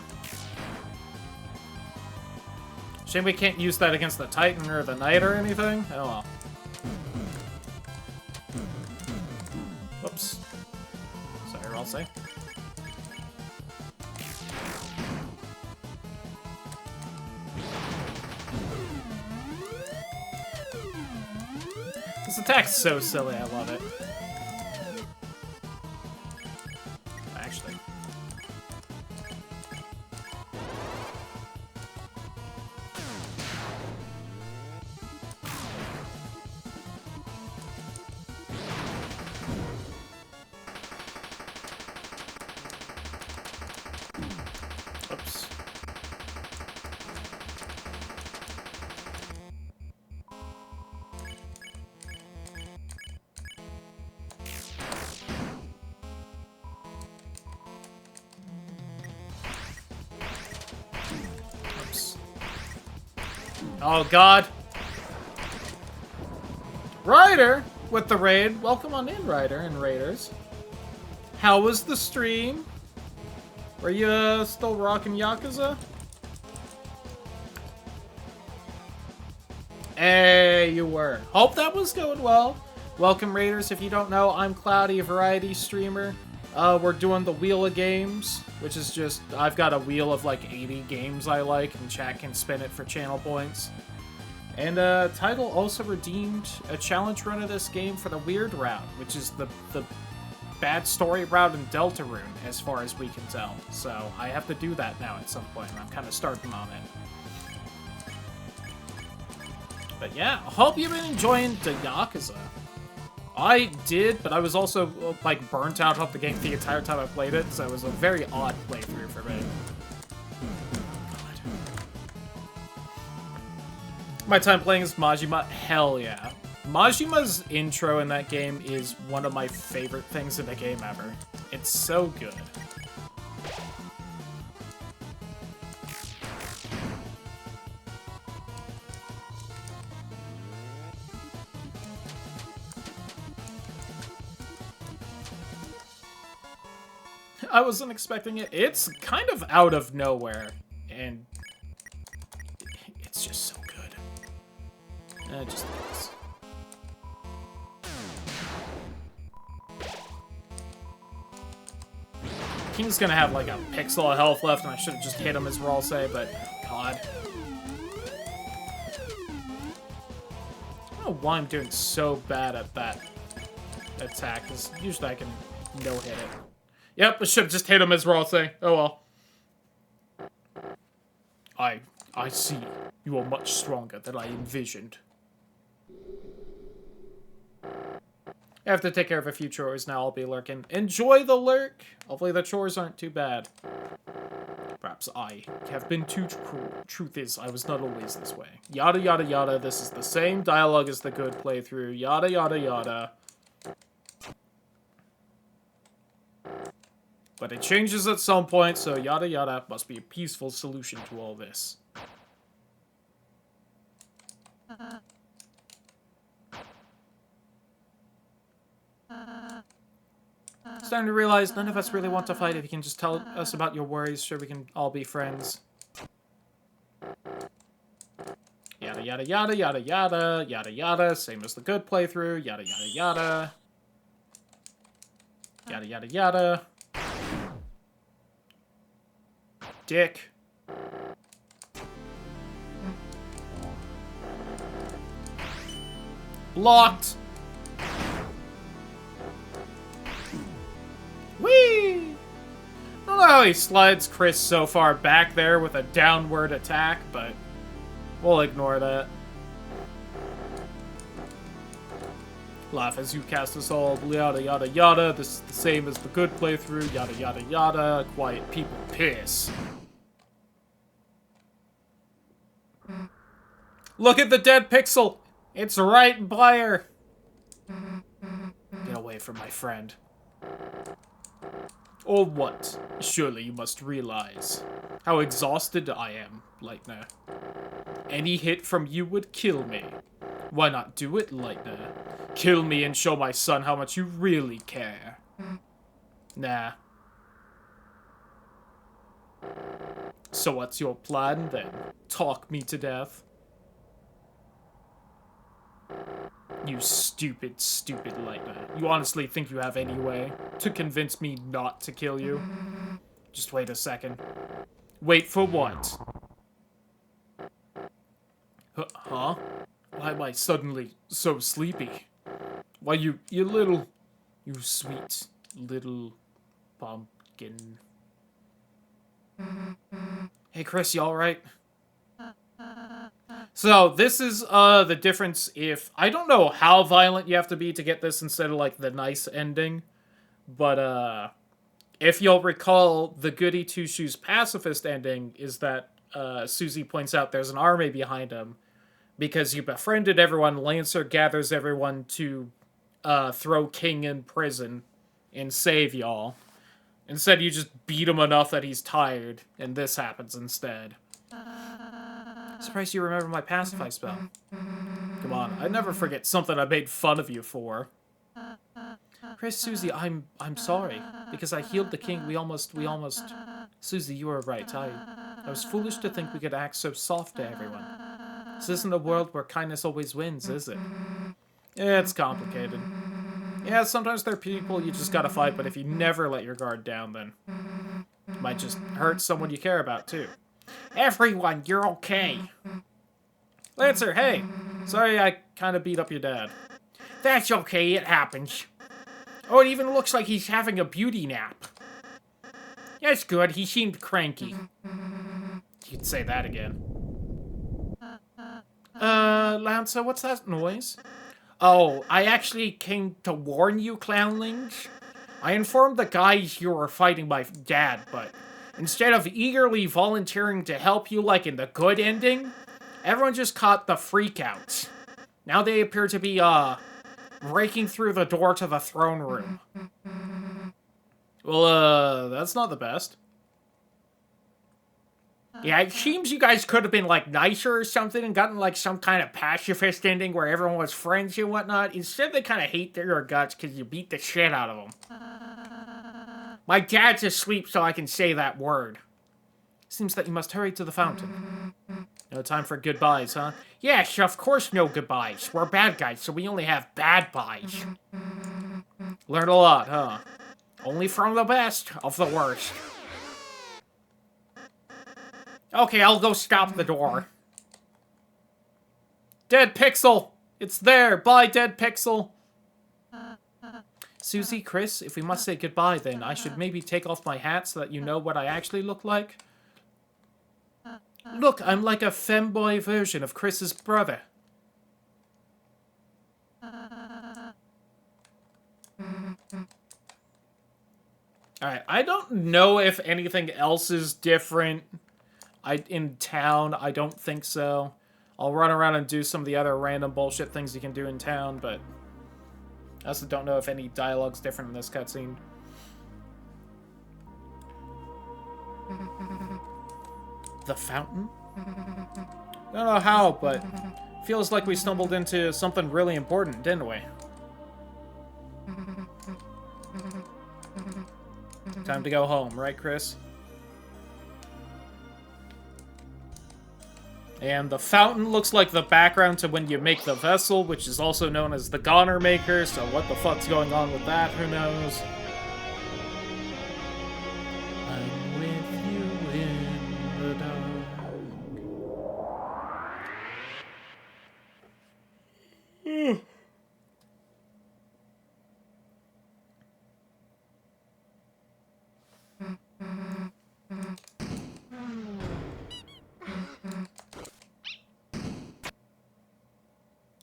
Shame we can't use that against the Titan or the Knight or anything. Oh well. Whoops. Sorry, I'll say. This attack's so silly, I love it. Actually. Oops. Oops. Oh, God. Ryder with the raid. Welcome on in, Ryder and Raiders. How was the stream? Were you still rocking Yakuza? Hey, you were. Hope that was going well. Welcome, Raiders. If you don't know, I'm Cloudy, a variety streamer. We're doing the Wheel of Games, which is just, I've got a wheel of like 80 games I like, and chat can spin it for channel points. And Title also redeemed a challenge run of this game for the Weird Route, which is the bad story route in Deltarune, as far as we can tell. So I have to do that now at some point, and I'm kind of starting on it. But yeah, I hope you've been enjoying the Yakuza. I did, but I was also, like, burnt out of the game the entire time I played it, so it was a very odd playthrough for me. God. My time playing as Majima? Hell yeah. Majima's intro in that game is one of my favorite things in the game ever. It's so good. I wasn't expecting it. It's kind of out of nowhere, and it's just so good. Just this. King's gonna have like a pixel of health left, and I should have just hit him as Raul say, but God. I don't know why I'm doing so bad at that attack, because usually I can no-hit it. Yep, I should have just hit him as Raul say. Oh well. I see. You are much stronger than I envisioned. I have to take care of a few chores now. I'll be lurking. Enjoy the lurk. Hopefully the chores aren't too bad. Perhaps I have been too cruel. Truth is, I was not always this way. Yada yada yada. This is the same dialogue as the good playthrough. Yada yada yada. But it changes at some point, so yada yada must be a peaceful solution to all this. Starting to realize none of us really want to fight. If you can just tell us about your worries, sure we can all be friends. Yada yada yada yada yada yada yada. Same as the good playthrough. Yada yada yada. Yada yada yada. Dick. Blocked. Whee! I don't know how he slides Chris so far back there with a downward attack, but we'll ignore that. Laugh as you cast us all, yada yada yada. This is the same as the good playthrough, yada yada yada. Quiet people piss. Look at the dead pixel! It's right by her! Get away from my friend. Or what? Surely you must realize how exhausted I am, Lightner. Any hit from you would kill me. Why not do it, Lightner? Kill me and show my son how much you really care. Nah. So what's your plan, then? Talk me to death? You stupid, stupid Lightner. You honestly think you have any way to convince me not to kill you? Just wait a second. Wait for what? Huh? Why am I suddenly so sleepy? Why, you sweet little pumpkin. Hey, Chris, you alright? So, this is, the difference if... I don't know how violent you have to be to get this instead of, like, the nice ending. But, if you'll recall, the Goody Two-Shoes pacifist ending is that, Susie points out there's an army behind him. Because you befriended everyone, Lancer gathers everyone to, throw King in prison and save y'all. Instead, you just beat him enough that he's tired, and this happens instead. Surprised you remember my pacify spell. Come on, I'd never forget something I made fun of you for. Chris, Susie, I'm sorry. Because I healed the king, we almost... Susie, you were right. I was foolish to think we could act so soft to everyone. This isn't a world where kindness always wins, is it? Yeah, it's complicated. Yeah, sometimes there are people you just gotta fight, but if you never let your guard down, then... you might just hurt someone you care about, too. Everyone, you're okay. Lancer, hey. Sorry I kind of beat up your dad. That's okay, it happens. Oh, it even looks like he's having a beauty nap. That's good, he seemed cranky. You'd say that again. Lancer, what's that noise? Oh, I actually came to warn you, clownlings. I informed the guys you were fighting my dad, but... instead of eagerly volunteering to help you like in the good ending, everyone just caught the freakouts. Now they appear to be, breaking through the door to the throne room. Well, that's not the best. Yeah, it seems you guys could have been, like, nicer or something and gotten, like, some kind of pacifist ending where everyone was friends and whatnot. Instead, they kind of hate your guts because you beat the shit out of them. My dad's asleep, so I can say that word. Seems that you must hurry to the fountain. No time for goodbyes, huh? Yes, of course no goodbyes. We're bad guys, so we only have bad byes. Learned a lot, huh? Only from the best of the worst. Okay, I'll go stop the door. Dead Pixel! It's there! Bye, Dead Pixel! Susie, Chris, if we must say goodbye, then I should maybe take off my hat so that you know what I actually look like. Look, I'm like a femboy version of Chris's brother. Alright, I don't know if anything else is different in town. I don't think so. I'll run around and do some of the other random bullshit things you can do in town, but... I also don't know if any dialogue's different in this cutscene. The fountain? I don't know how, but feels like we stumbled into something really important, didn't we? Time to go home, right, Chris? And the fountain looks like the background to when you make the vessel, which is also known as the Goner Maker, so what the fuck's going on with that, who knows? I'm with you in the dark.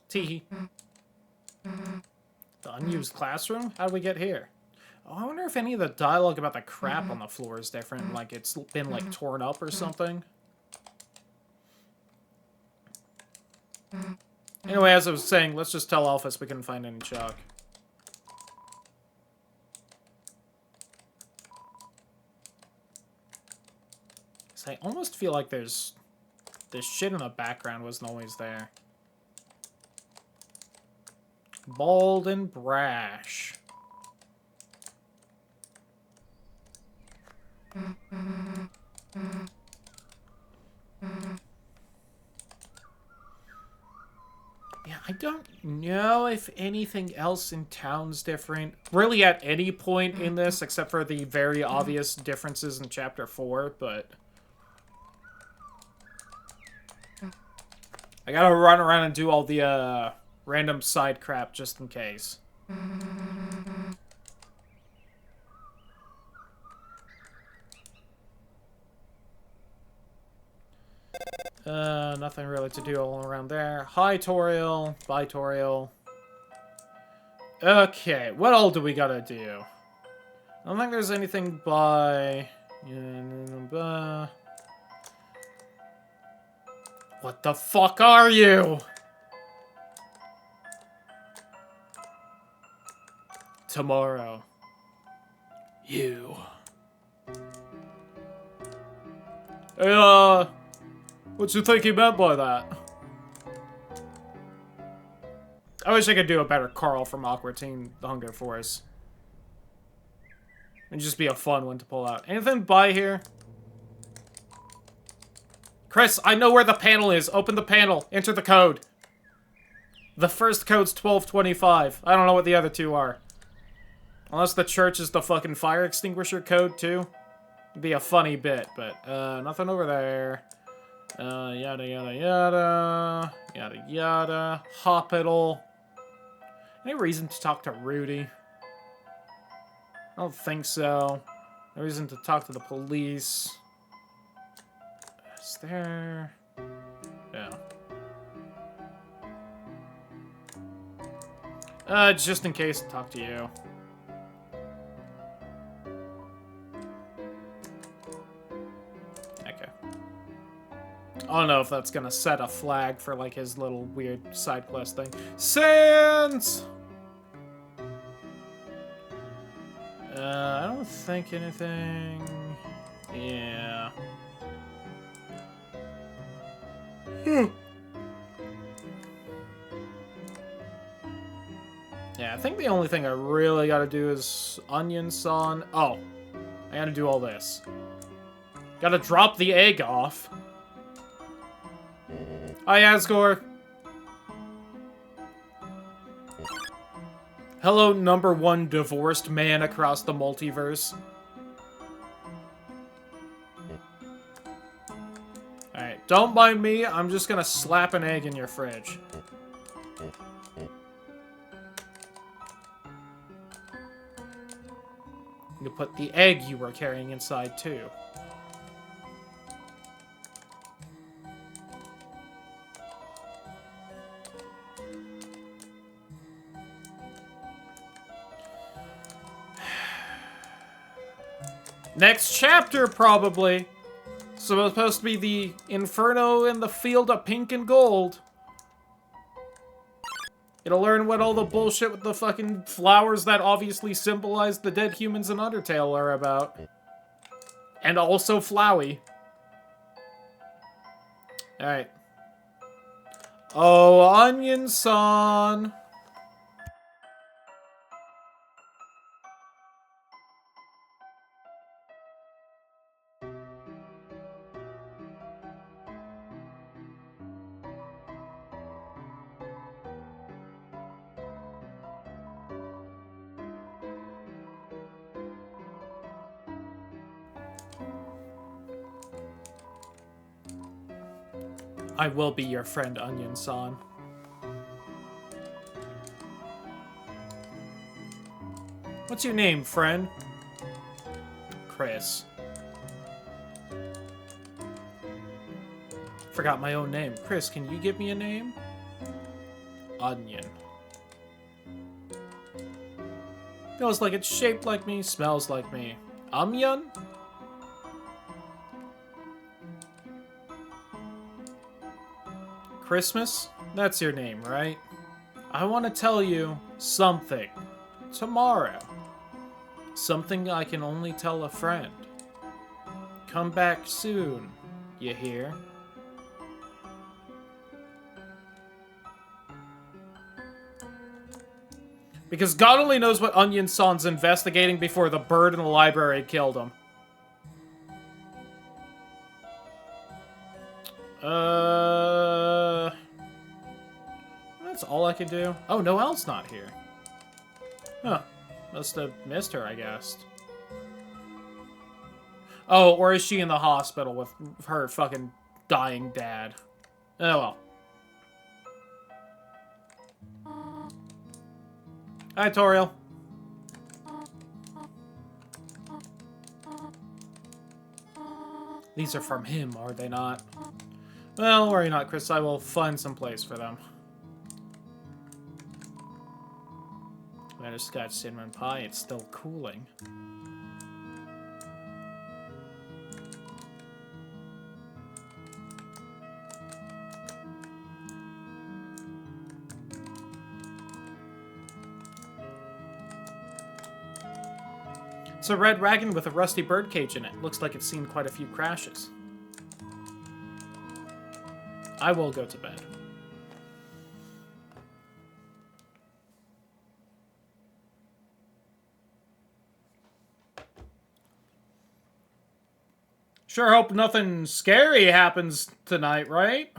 Teehee. The unused classroom? How did we get here? Oh, I wonder if any of the dialogue about the crap on the floor is different, like it's been, like, torn up or something. Anyway, as I was saying, let's just tell Alphys we couldn't find any chalk. So I almost feel like there's... this shit in the background wasn't always there. Bald and brash. Yeah, I don't know if anything else in town's different. Really at any point in this, except for the very obvious differences in Chapter 4, but... I gotta run around and do all the, random side crap just in case. Nothing really to do all around there. Hi, Toriel. Bye, Toriel. Okay, what all do we gotta do? I don't think there's anything by... What the fuck are you? Tomorrow. You. Hey, what you think he meant by that? I wish I could do a better Carl from Aqua Teen The Hunger Force. It'd just be a fun one to pull out. Anything by here? Chris, I know where the panel is. Open the panel. Enter the code. The first code's 1225. I don't know what the other two are. Unless the church is the fucking fire extinguisher code, too. It'd be a funny bit, but, nothing over there. Yada, yada, yada. Yada, yada. Hospital. Any reason to talk to Rudy? I don't think so. No reason to talk to the police. Is there... Yeah. Just in case, talk to you. Okay. I don't know if that's gonna set a flag for, like, his little weird side quest thing. Sans! I don't think anything... Yeah. Yeah, I think the only thing I really gotta do is onion sawn. Oh, I gotta do all this. Gotta drop the egg off. Hi, Asgore. Hello, #1 divorced man across the multiverse. Alright, don't mind me. I'm just gonna slap an egg in your fridge. You put the egg you were carrying inside, too. Next chapter, probably. So it's supposed to be the Inferno in the Field of Pink and Gold. It'll learn what all the bullshit with the fucking flowers that obviously symbolize the dead humans in Undertale are about. And also Flowey. Alright. Oh, Onion-san. I will be your friend, Onion-san. What's your name, friend? Chris. Forgot my own name. Chris, can you give me a name? Onion. Feels like it's shaped like me, smells like me. Onion? Christmas? That's your name, right? I want to tell you something. Tomorrow. Something I can only tell a friend. Come back soon, you hear? Because God only knows what Onion-san's investigating before the bird in the library killed him. That's all I can do. Oh, Noelle's not here. Huh. Must have missed her, I guess. Oh, or is she in the hospital with her fucking dying dad? Oh, well. Hi, Toriel. These are from him, are they not? Well, worry not, Chris. I will find some place for them. Butterscotch cinnamon pie. It's still cooling. It's a red wagon with a rusty birdcage in it. Looks like it's seen quite a few crashes. I will go to bed. Sure hope nothing scary happens tonight, right?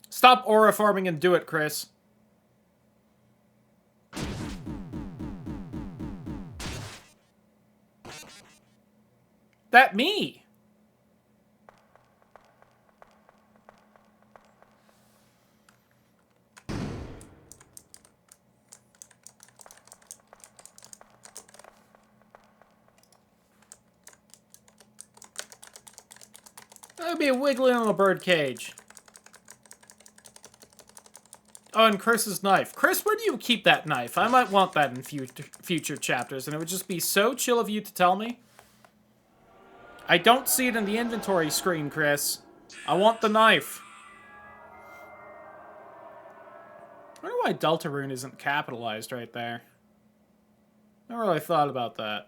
Stop aura farming and do it, Chris. That me. That would be a wiggling on the birdcage. Oh, and Chris's knife. Chris, where do you keep that knife? I might want that in future chapters, and it would just be so chill of you to tell me. I don't see it in the inventory screen, Chris. I want the knife. I wonder why Deltarune isn't capitalized right there. Never really thought about that.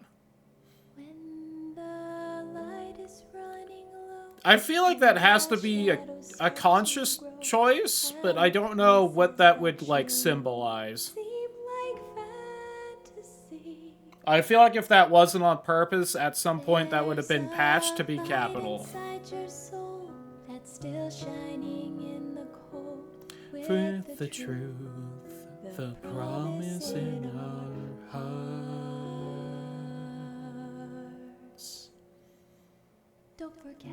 I feel like that has to be a conscious choice, but I don't know what that would, like, symbolize. I feel like if that wasn't on purpose, at some point that would have been patched to be capital. With the truth, the promise in our hearts. Don't forget,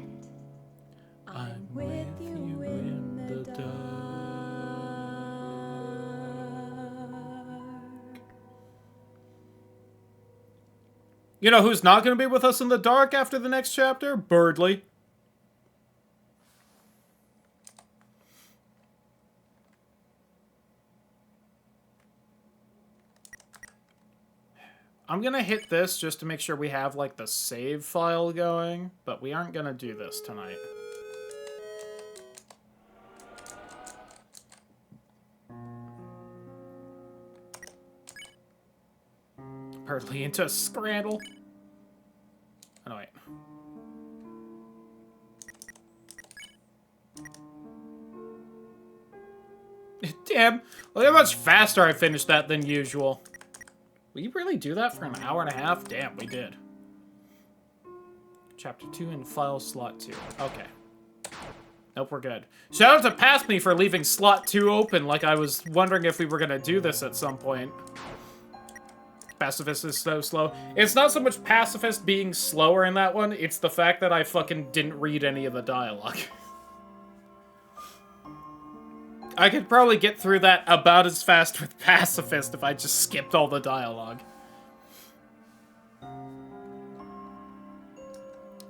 I'm with you in the dark. You know who's not going to be with us in the dark after the next chapter? Birdly. I'm gonna hit this just to make sure we have, like, the save file going, but we aren't gonna do this tonight. Partly into Scrandle. Oh, no, wait. Damn, look how much faster I finished that than usual. Will you really do that for an hour and a half? Damn, we did. Chapter 2 in file slot 2. Okay. Nope, we're good. Shout out to Past Me for leaving slot 2 open, like I was wondering if we were gonna do this at some point. Pacifist is so slow. It's not so much Pacifist being slower in that one, it's the fact that I fucking didn't read any of the dialogue. I could probably get through that about as fast with Pacifist if I just skipped all the dialogue.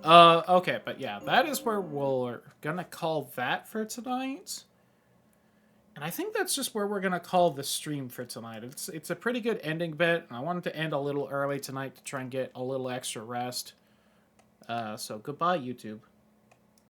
Okay, but yeah, that is where we're gonna call that for tonight. And I think that's just where we're gonna call the stream for tonight. It's a pretty good ending bit, and I wanted to end a little early tonight to try and get a little extra rest. So goodbye, YouTube.